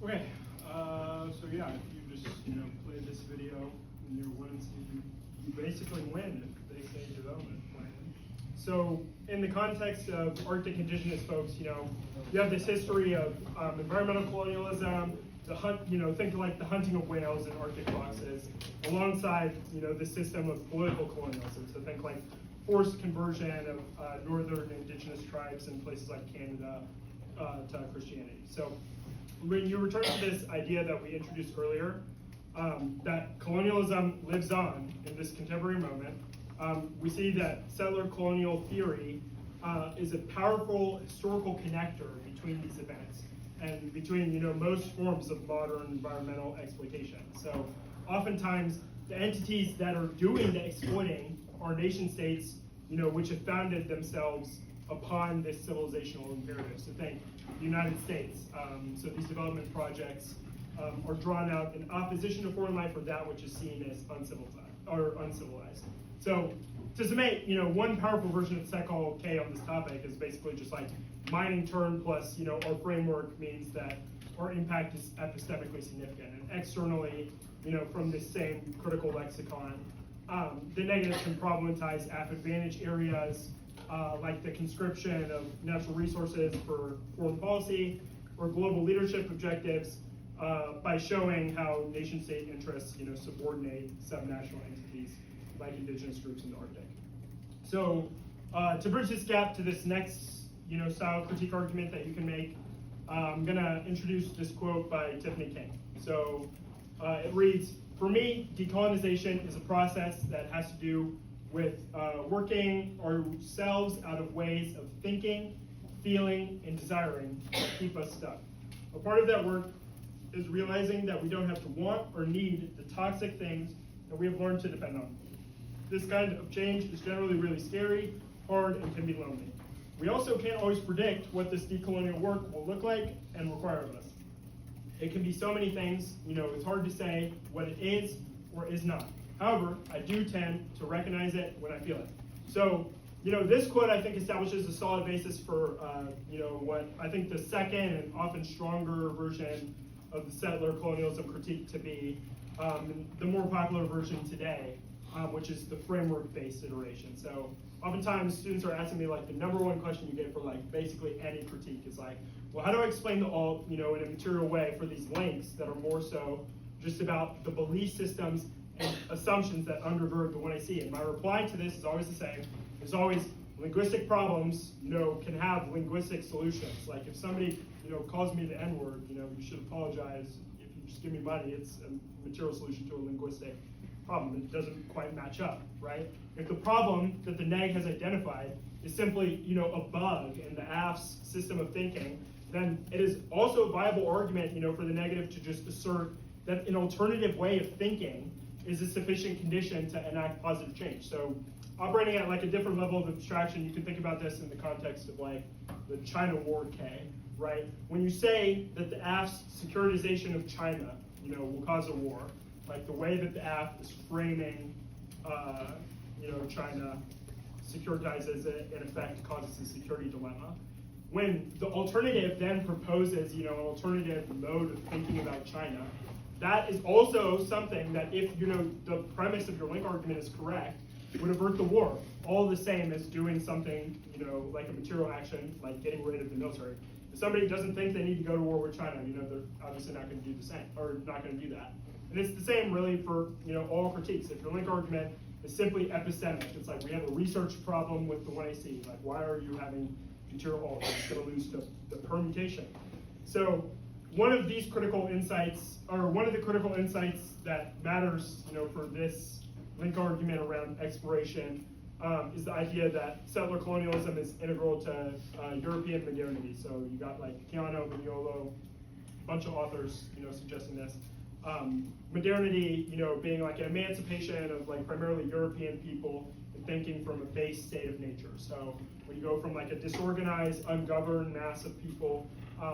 Okay, so yeah, if you just play this video and you're winning, you basically win if they say development plan. So in the context of Arctic indigenous folks, you have this history of environmental colonialism, the hunt, think like the hunting of whales in Arctic foxes, alongside the system of political colonialism. So think like forced conversion of northern indigenous tribes in places like Canada to Christianity. So when you return to this idea that we introduced earlier, that colonialism lives on in this contemporary moment, we see that settler colonial theory is a powerful historical connector between these events and between most forms of modern environmental exploitation. So oftentimes the entities that are doing the exploiting are nation states which have founded themselves upon this civilizational imperative. So think the United States. So these development projects are drawn out in opposition to foreign life or that which is seen as uncivilized. So to summate, one powerful version of Sekol K on this topic is basically just like mining turn plus, our framework means that our impact is epistemically significant. And externally, from this same critical lexicon, the negatives can problematize advantage areas like the conscription of natural resources for foreign policy or global leadership objectives by showing how nation-state interests, subordinate subnational entities like indigenous groups in the Arctic. So to bridge this gap to this next, style critique argument that you can make, I'm gonna introduce this quote by Tiffany King. So it reads, for me, decolonization is a process that has to do with working ourselves out of ways of thinking, feeling, and desiring that keep us stuck. A part of that work is realizing that we don't have to want or need the toxic things that we have learned to depend on. This kind of change is generally really scary, hard, and can be lonely. We also can't always predict what this decolonial work will look like and require of us. It can be so many things, it's hard to say what it is or is not. However, I do tend to recognize it when I feel it. So, this quote I think establishes a solid basis for, what I think the second and often stronger version of the settler colonialism critique to be, the more popular version today, which is the framework-based iteration. So oftentimes students are asking me the number one question you get for basically any critique is well, how do I explain the alt, in a material way for these links that are more so just about the belief systems and assumptions that undergird the one I see? And my reply to this is always the same. There's always linguistic problems, can have linguistic solutions. If somebody, calls me the N-word, you should apologize. If you just give me money, it's a material solution to a linguistic problem. It doesn't quite match up, right? If the problem that the neg has identified is simply, a bug in the AF's system of thinking, then it is also a viable argument, for the negative to just assert that an alternative way of thinking is a sufficient condition to enact positive change. So operating at a different level of abstraction, you can think about this in the context of the China war K, right? When you say that the AF's securitization of China, will cause a war, the way that the AF is framing, China securitizes it, in effect causes a security dilemma. When the alternative then proposes, an alternative mode of thinking about China, that is also something that if, the premise of your link argument is correct, would avert the war, all the same as doing something, like a material action, like getting rid of the military. If somebody doesn't think they need to go to war with China, they're obviously not going to do the same, or not going to do that. And it's the same really for, all critiques. If your link argument is simply epistemic, it's we have a research problem with the 1AC, why are you having material alt? It's going to lose the permutation. So one of these critical insights, or one of the critical insights that matters, for this link argument around exploration is the idea that settler colonialism is integral to European modernity. So you got Keanu, Mignolo, a bunch of authors, suggesting this. Modernity, being an emancipation of primarily European people and thinking from a base state of nature. So when you go from a disorganized, ungoverned mass of people,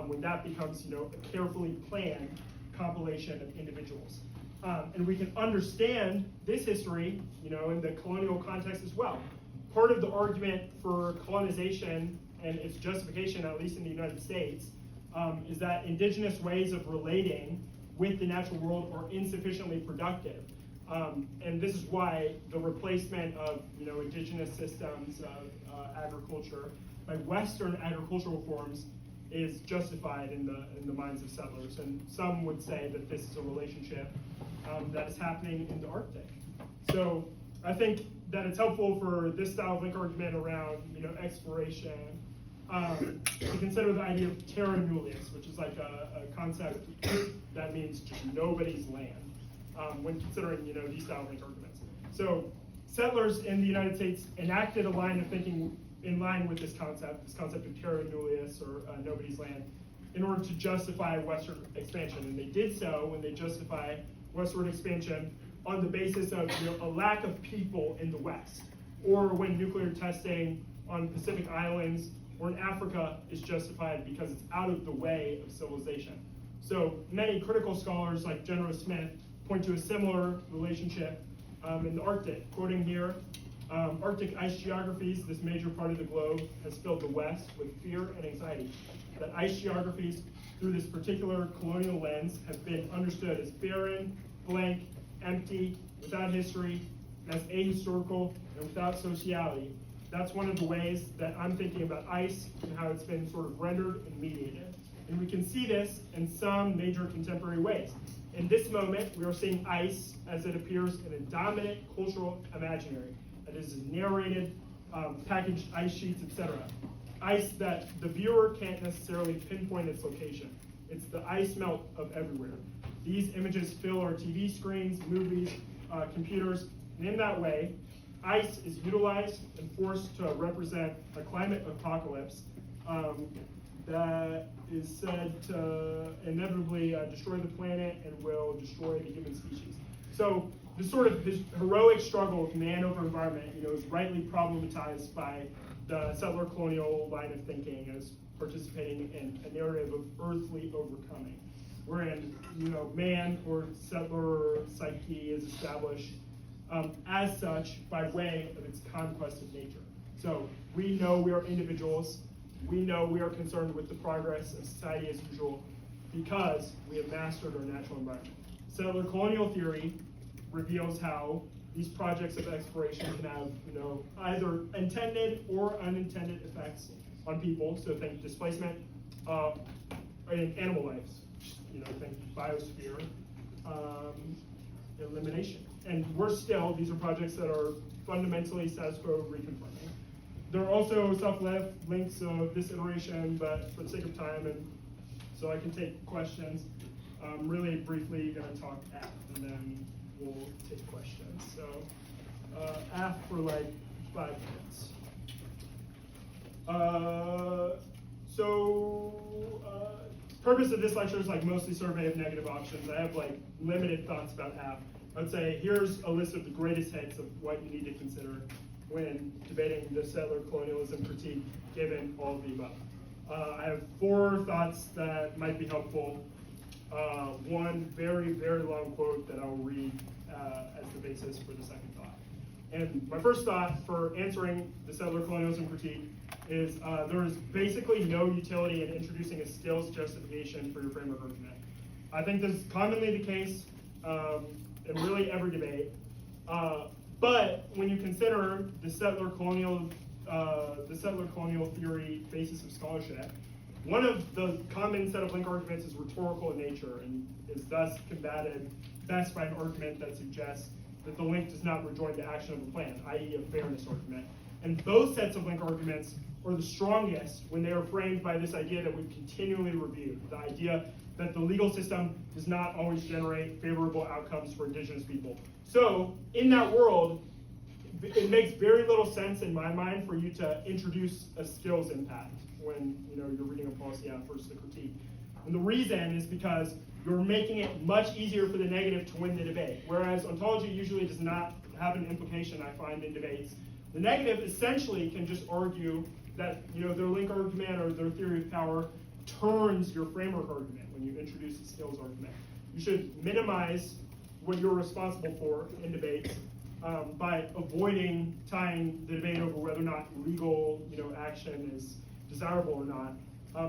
when that becomes, a carefully planned compilation of individuals. And we can understand this history, in the colonial context as well. Part of the argument for colonization and its justification, at least in the United States, is that indigenous ways of relating with the natural world are insufficiently productive. And this is why the replacement of, indigenous systems of agriculture by Western agricultural forms is justified in the minds of settlers. And some would say that this is a relationship that is happening in the Arctic. So I think that it's helpful for this style of link argument around, exploration, to consider the idea of terra nullius, which is a concept that means just nobody's land, when considering, these style of link arguments. So settlers in the United States enacted a line of thinking in line with this concept of terra nullius, or nobody's land, in order to justify Western expansion. And they did so when they justified westward expansion on the basis of a lack of people in the West, or when nuclear testing on Pacific Islands or in Africa is justified because it's out of the way of civilization. So many critical scholars like General Smith point to a similar relationship in the Arctic. Quoting here, Arctic ice geographies, this major part of the globe, has filled the West with fear and anxiety. That ice geographies, through this particular colonial lens, have been understood as barren, blank, empty, without history, as ahistorical, and without sociality. That's one of the ways that I'm thinking about ice and how it's been sort of rendered and mediated. And we can see this in some major contemporary ways. In this moment, we are seeing ice as it appears in a dominant cultural imaginary. That is narrated, packaged ice sheets, etc. Ice that the viewer can't necessarily pinpoint its location. It's the ice melt of everywhere. These images fill our TV screens, movies, computers, and in that way, ice is utilized and forced to represent a climate apocalypse that is said to inevitably destroy the planet and will destroy the human species. So this sort of heroic struggle of man over environment, is rightly problematized by the settler colonial line of thinking as participating in a narrative of earthly overcoming, wherein man or settler psyche is established as such by way of its conquest of nature. So we know we are individuals. We know we are concerned with the progress of society as usual because we have mastered our natural environment. Settler colonial theory reveals how these projects of exploration can have, either intended or unintended effects on people. So think displacement, in animal lives. Think biosphere, elimination. And these are projects that are fundamentally status quo reconfirming. There are also self-left links of this iteration, but for the sake of time, and so I can take questions, I'm really briefly going to talk F, and then we'll take questions. So F for like 5 minutes. Purpose of this lecture is mostly survey of negative options. I have limited thoughts about F. I would say here's a list of the greatest hits of what you need to consider when debating the settler colonialism critique, given all of the above. I have 4 thoughts that might be helpful. One very, very long quote that I'll read as the basis for the second thought. And my first thought for answering the settler colonialism critique is there is basically no utility in introducing a skills justification for your framework argument. I think this is commonly the case in really every debate. But when you consider the settler colonial theory basis of scholarship, one of the common set of link arguments is rhetorical in nature and is thus combated best by an argument that suggests that the link does not rejoin the action of the plan, i.e. a fairness argument. And both sets of link arguments are the strongest when they are framed by this idea that we've continually reviewed, the idea that the legal system does not always generate favorable outcomes for indigenous people. So in that world, it makes very little sense in my mind for you to introduce a skills impact when you're reading a policy out versus the critique. And the reason is because you're making it much easier for the negative to win the debate, whereas ontology usually does not have an implication, I find, in debates. The negative essentially can just argue that their link argument or their theory of power turns your framework argument when you introduce a skills argument. You should minimize what you're responsible for in debates by avoiding tying the debate over whether or not legal action is desirable or not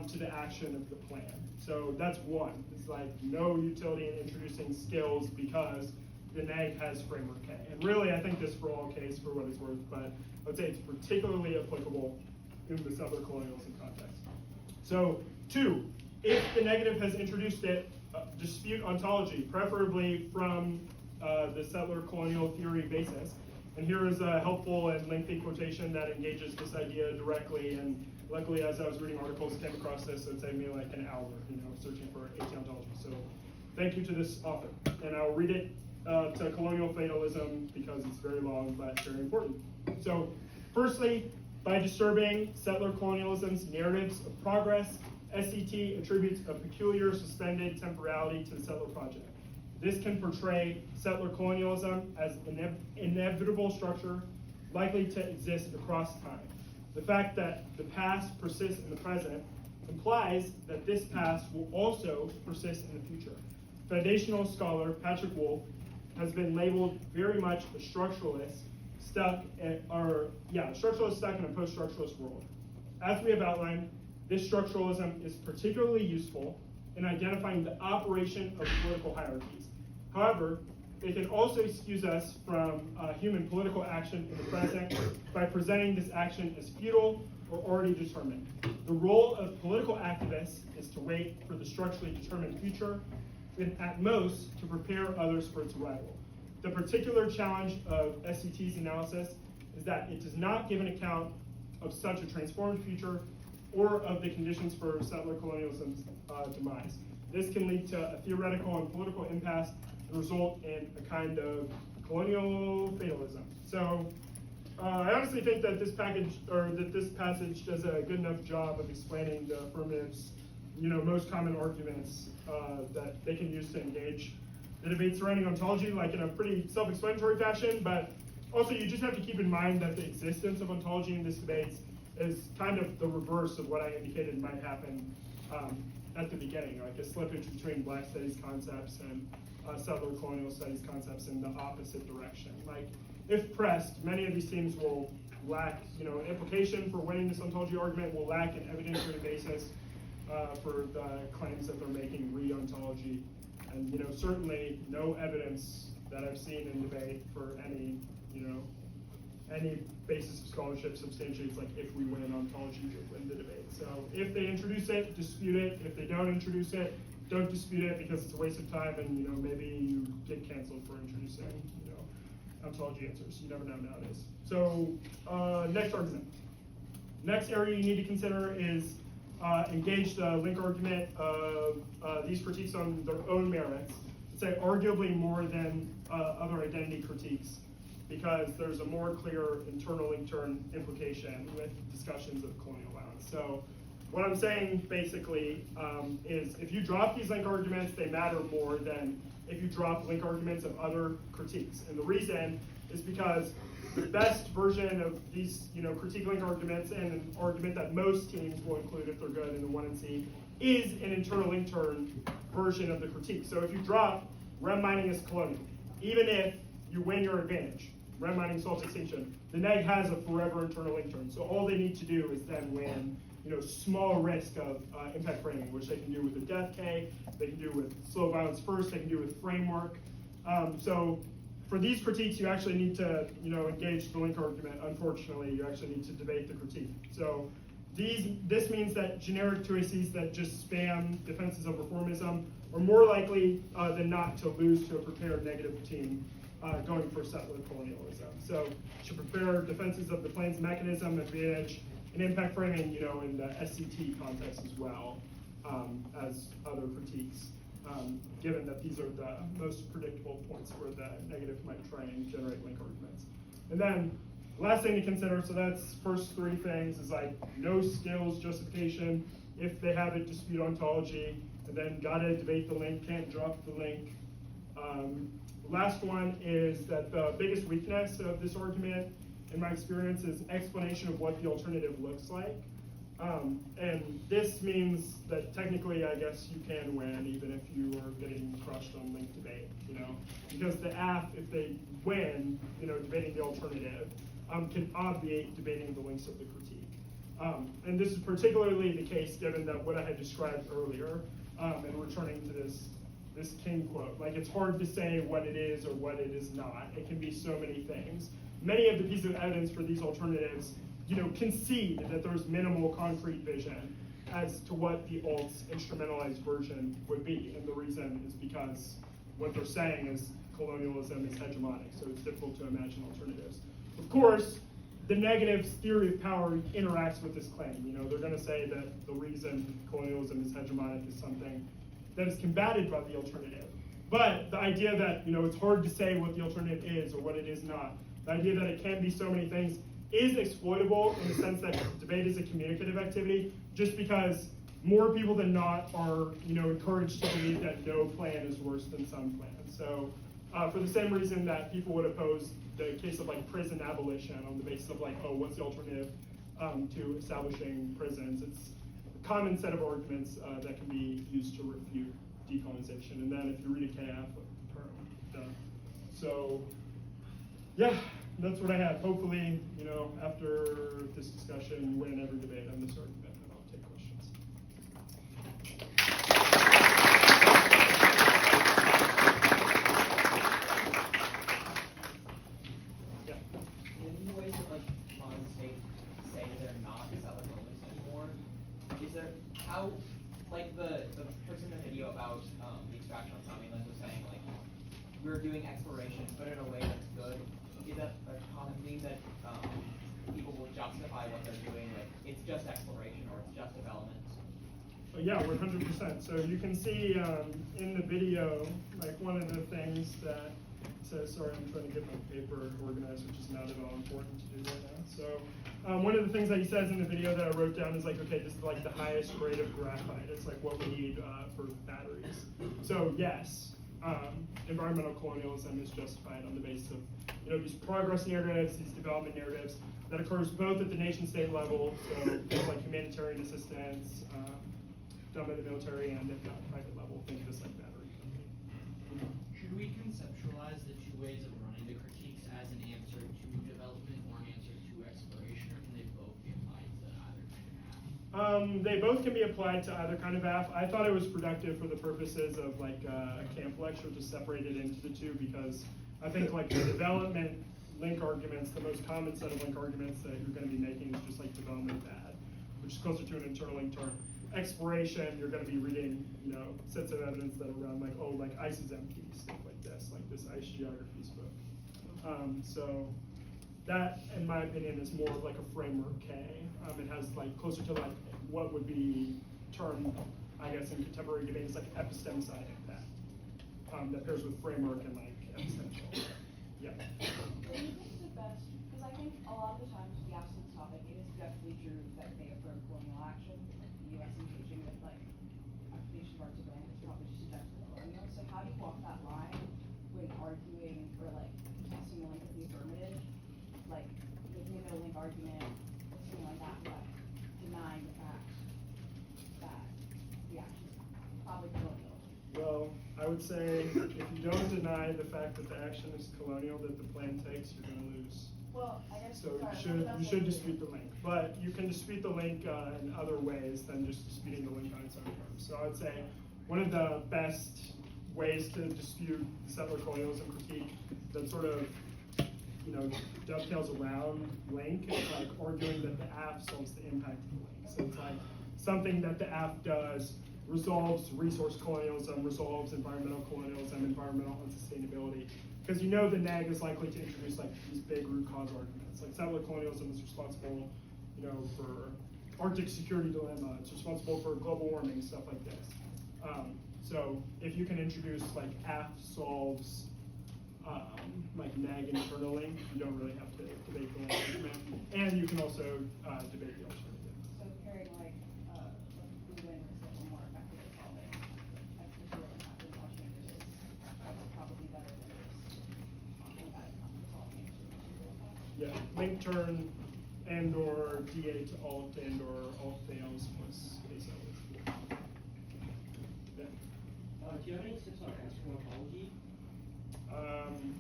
to the action of the plan. So that's one. It's no utility in introducing skills because the neg has framework K. And really, I think this for all case for what it's worth, but I would say it's particularly applicable in the settler colonialism context. So 2, if the negative has introduced it, dispute ontology, preferably from the settler colonial theory basis. And here is a helpful and lengthy quotation that engages this idea directly. And luckily, as I was reading articles, came across this, so it saved me an hour, searching for AT ontology. So thank you to this author. And I'll read it to colonial fatalism because it's very long, but very important. So firstly, by disturbing settler colonialism's narratives of progress, SCT attributes a peculiar suspended temporality to the settler project. This can portray settler colonialism as an inevitable structure likely to exist across time. The fact that the past persists in the present implies that this past will also persist in the future. Foundational scholar Patrick Wolf has been labeled very much a structuralist stuck in a post-structuralist world. As we have outlined, this structuralism is particularly useful in identifying the operation of political hierarchies. However, it can also excuse us from human political action in the present by presenting this action as futile or already determined. The role of political activists is to wait for the structurally determined future, and at most, to prepare others for its arrival. The particular challenge of SCT's analysis is that it does not give an account of such a transformed future or of the conditions for settler colonialism's demise. this can lead to a theoretical and political impasse and result in a kind of colonial fatalism. So I honestly think that this passage does a good enough job of explaining the affirmative's, most common arguments that they can use to engage the debate surrounding ontology, like in a pretty self-explanatory fashion. But also, you just have to keep in mind that the existence of ontology in this debate is kind of the reverse of what I indicated might happen at the beginning, like a slippage between Black studies concepts and settler colonial studies concepts in the opposite direction. Like, if pressed, many of these themes will lack, an implication for winning this ontology argument, will lack an evidentiary basis for the claims that they're making re-ontology, and certainly no evidence that I've seen in debate for any basis of scholarship substantiates like if we win ontology, we win the debate. So if they introduce it, dispute it. If they don't introduce it, don't dispute it because it's a waste of time, and maybe you get canceled for introducing ontology answers. You never know nowadays. So next argument. Next area you need to consider is engage the link argument of these critiques on their own merits. I'd say arguably more than other identity critiques, because there's a more clear internal link turn implication with discussions of colonial violence. So what I'm saying basically is if you drop these link arguments, they matter more than if you drop link arguments of other critiques. And the reason is because the best version of these critique link arguments, and an argument that most teams will include if they're good in the 1 and C, is an internal link turn version of the critique. So if you drop rem mining is colonial, even if you win your advantage, rem mining solves extinction, the neg has a forever internal link turn. So all they need to do is then win small risk of impact framing, which they can do with the death K, they can do with slow violence first, they can do with framework. So for these critiques, you actually need to engage the link argument. Unfortunately, you actually need to debate the critique. So this means that generic 2ACs that just spam defenses of reformism are more likely than not to lose to a prepared negative team going for settler colonialism. So you should prepare defenses of the Plains mechanism, advantage, and impact framing, in the SCT context as well as other critiques, given that these are the most predictable points where the negative might try and generate link arguments. And then last thing to consider, so that's first three things, is like no skills justification if they have a dispute ontology, and then gotta debate the link, can't drop the link. Last one is that the biggest weakness of this argument, in my experience, is explanation of what the alternative looks like. And this means that technically, I guess, you can win even if you are getting crushed on link debate, because the AF, if they win, debating the alternative, can obviate debating the links of the critique. And this is particularly the case given that what I had described earlier, and returning to this King quote, like it's hard to say what it is or what it is not. It can be so many things. Many of the pieces of evidence for these alternatives, concede that there's minimal concrete vision as to what the alt's instrumentalized version would be. And the reason is because what they're saying is colonialism is hegemonic, so it's difficult to imagine alternatives. Of course, the negative theory of power interacts with this claim. They're going to say that the reason colonialism is hegemonic is something that is combated by the alternative. But the idea that, it's hard to say what the alternative is or what it is not, the idea that it can be so many things is exploitable in the sense that debate is a communicative activity, just because more people than not are, encouraged to believe that no plan is worse than some plan. So for the same reason that people would oppose the case of like prison abolition on the basis of like, oh, what's the alternative to establishing prisons? It's a common set of arguments that can be used to refute decolonization. And then if you read a KF, so yeah, that's what I have. Hopefully, after this discussion, you win every debate on this argument, and I'll take questions. Yeah. In the ways that like modern states say they're not settler colonists anymore, is there how like the person in the video about the extraction on Samiland was saying like we're doing exploration, but in a way that's good. Is that a common theme that people will justify what they're doing? Like it's just exploration or it's just development? Yeah, 100%. So you can see in the video, like one of the things that says, sorry, I'm trying to get my paper organized, which is not at all important to do right now. So one of the things that he says in the video that I wrote down is like, okay, this is like the highest grade of graphite. It's like what we need for batteries. So yes, environmental colonialism is justified on the basis of these progress narratives, these development narratives that occurs both at the nation-state level, so things like humanitarian assistance, done by the military, and at the private level, think of this like battery company. Should we conceptualize the two ways of running the critiques as an answer to development or an answer to exploration, or can they both be applied to either kind of app? They both can be applied to either kind of app. I thought it was productive for the purposes of like a camp lecture to separate it into the two, because I think like the development link arguments, the most common set of link arguments that you're going to be making is just like development bad, which is closer to an internal link term. Exploration, you're going to be reading, sets of evidence that are around like, oh, like ice is empty, stuff like this ice geographies book. So that, in my opinion, is more of like a framework K. It has like closer to like what would be termed, I guess, in contemporary debates like episteme side impact. That pairs with framework and like epistemic. Yeah. What do you think is the best? Because I think a lot of the times the absence topic, it is definitely true that they affirm colonial action. The U.S. engaging with like occupation parts of land is probably just objectively colonial. So how do you walk that line when arguing or like contesting the link of the affirmative, like making a no link argument, or something like that, but denying the fact that the action is probably colonial? Well, I would say if you don't deny the fact that the action is colonial that the plan takes, you're going to lose. Well, I guess So sorry, you should dispute the link, but you can dispute the link in other ways than just disputing the link on its own terms. So I would say one of the best ways to dispute the settler colonialism critique that sort of dovetails around link is like arguing that the app solves the impact of the link. So it's like something that the app does resolves resource colonialism, resolves environmental colonialism, environmental unsustainability. Because the neg is likely to introduce like these big root cause arguments. Like settler colonialism is responsible, for Arctic security dilemma. It's responsible for global warming, stuff like this. So if you can introduce like app solves like neg internal link, you don't really have to debate the link argument, and you can also debate the alternative. So pairing like blue win is more effective at solving exploration impact and alternatives is probably better than just talking about solving it. Yeah, link turn and or DA to alt and or alt fails plus base L. Yeah. Do you have any tips on astronautology?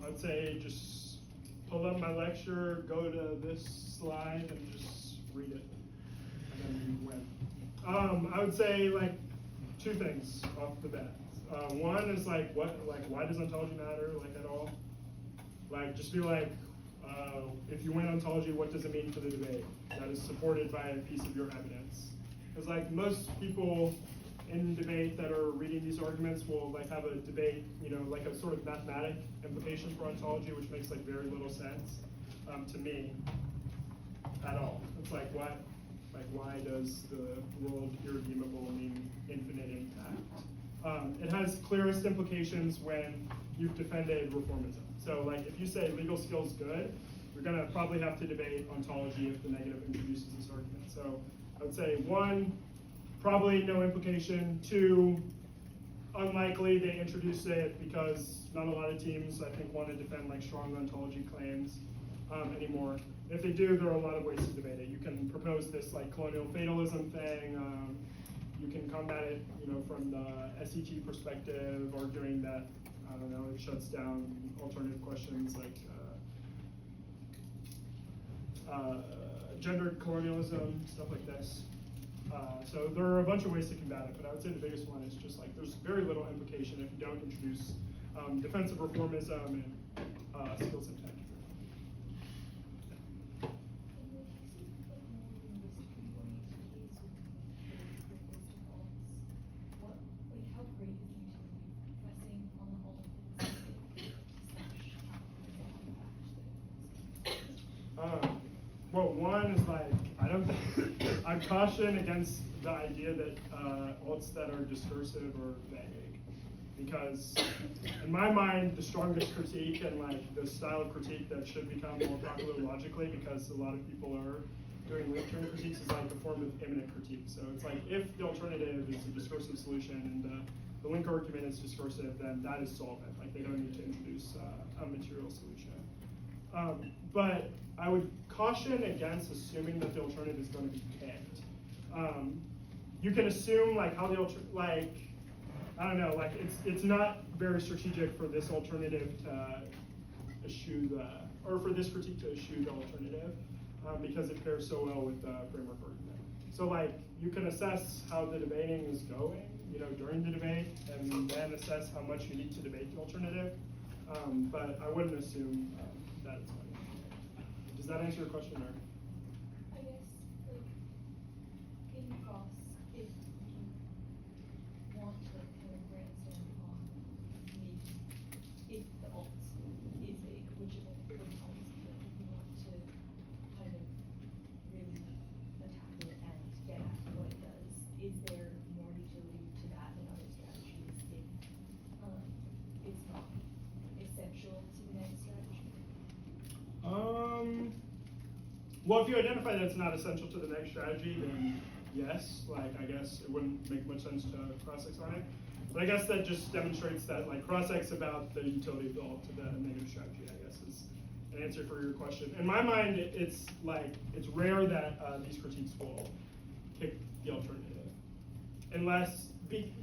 I'd say just pull up my lecture, go to this slide, and just read it, and then you win. I would say like two things off the bat. One is like why does ontology matter like at all? Like just be like, if you win ontology, what does it mean for the debate? That is supported by a piece of your evidence. Because like most people in debate that are reading these arguments will like have a debate, like a sort of mathematic implication for ontology, which makes like very little sense to me at all. It's like why does the world irredeemable mean infinite impact? It has clearest implications when you've defended reformism. So like if you say legal skills good, you're gonna probably have to debate ontology if the negative introduces this argument. So I would say one, probably no implication. Two, unlikely they introduce it because not a lot of teams, I think, want to defend like strong ontology claims anymore. If they do, there are a lot of ways to debate it. You can propose this like colonial fatalism thing. You can combat it, from the SET perspective, arguing that, I don't know, it shuts down alternative questions like gendered colonialism, stuff like this. So there are a bunch of ways to combat it, but I would say the biggest one is just like there's very little implication if you don't introduce defensive reformism and skills impact. Well, one is like, I I'd caution against the idea that alts that are discursive or vague, because in my mind, the strongest critique and like the style of critique that should become more popular logically, because a lot of people are doing link-turn critiques, is like a form of immanent critique. So it's like if the alternative is a discursive solution and the link argument is discursive, then that is solvent. Like they don't need to introduce a material solution. But I would caution against assuming that the alternative is going to be picked. You can assume like how the I don't know, like it's not very strategic for this alternative to eschew or for this critique to eschew the alternative because it pairs so well with the framework argument. So like you can assess how the debating is going, you know, during the debate, and then assess how much you need to debate the alternative. But I wouldn't assume that it's going to be picked. Does that answer your question, or? I guess, like, in class, if you want to kind of brainstorm on maybe if the alt is big, which is like what obviously like if you want to kind of really attack it and get at what it does, is there more utility to that than other strategies if it's not essential to the next strategy? Well, if you identify that it's not essential to the next strategy, then yes, like I guess it wouldn't make much sense to cross-X on it. But I guess that just demonstrates that like cross-X about the utility of the alt to the negative strategy, I guess, is an answer for your question. In my mind, it's rare that these critiques will pick the alternative. Unless,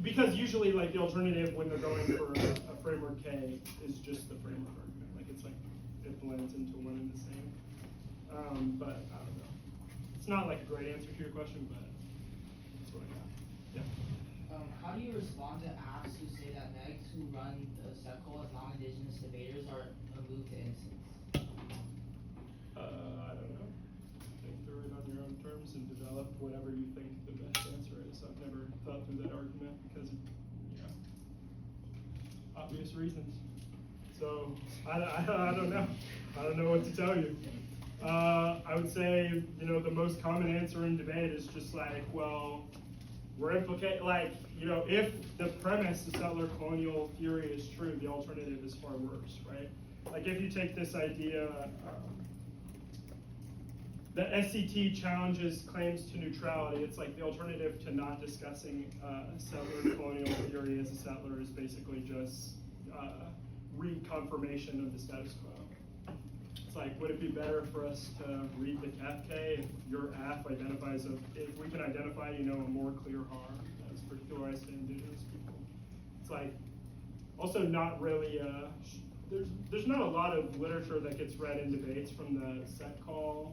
because usually like the alternative when they're going for a framework K is just the framework argument. Like it's like, it blends into one and the same. But I don't know. It's not like a great answer to your question, but that's what I got. Yeah. How do you respond to apps who say that negs who run the SECOL as non-indigenous debaters are moved to innocence? I don't know. Think through it on your own terms and develop whatever you think the best answer is. I've never thought through that argument because of, obvious reasons. So I don't know. I don't know what to tell you. I would say, the most common answer in debate is just like, well, we're if the premise of settler colonial theory is true, the alternative is far worse, right? Like if you take this idea, the SCT challenges claims to neutrality, it's like the alternative to not discussing settler colonial theory as a settler is basically just reconfirmation of the status quo. It's like, would it be better for us to read the CAFK if your AF identifies, if we can identify, a more clear harm that is particularized to indigenous people? It's like, also not really, there's not a lot of literature that gets read in debates from the SECOL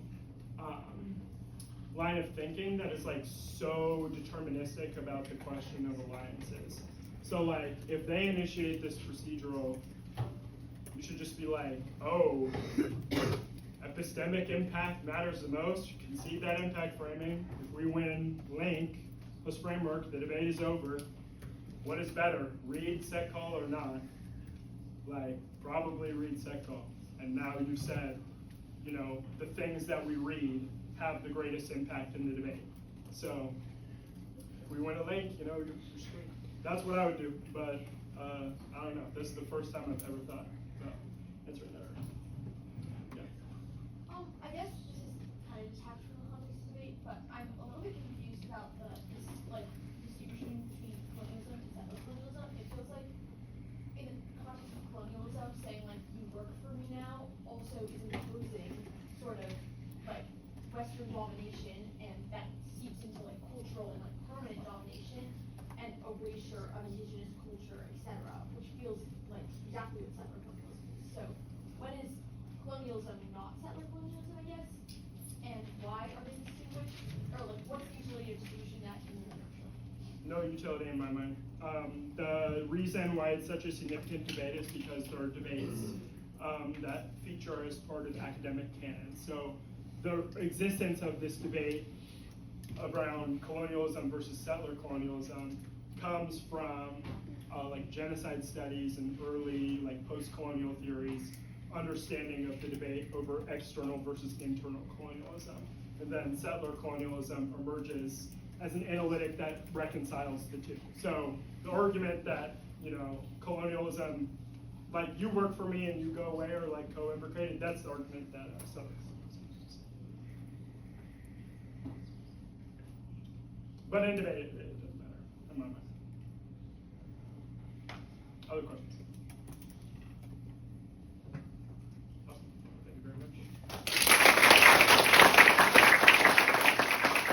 line of thinking that is like so deterministic about the question of alliances. So like, if they initiate this procedural, you should just be like, oh, epistemic impact matters the most. You can see that impact framing. If we win link plus framework, the debate is over. What is better, read SECOL or not? Like, probably read SECOL. And now you said, the things that we read have the greatest impact in the debate. So if we win a link, you're screwed. That's what I would do, but I don't know. This is the first time I've ever thought about answering that. Yeah. I guess this is kind of detached from the context of debate, but I'm a little bit confused about this distinction between colonialism and settler colonialism. It feels like in the context of colonialism, saying like you work for me now also is imposing sort of like Western domination, and that seeps into like cultural and like permanent domination and erasure of indigenous culture, etc., which feels like exactly what settler colonialism is. So when is colonialism not settler colonialism, I guess? And why are they distinguished? Or like what's the utility of distinguishing that in the literature? No utility in my mind. The reason why it's such a significant debate is because there are debates that feature as part of academic canon. So the existence of this debate around colonialism versus settler colonialism comes from genocide studies and early post-colonial theories, understanding of the debate over external versus internal colonialism. and then settler colonialism emerges as an analytic that reconciles the two. So the argument that, you know, colonialism, like you work for me and you go away, or like co-imbricated, that's the argument that settlers. But in debate, it doesn't matter in my mind. Other questions?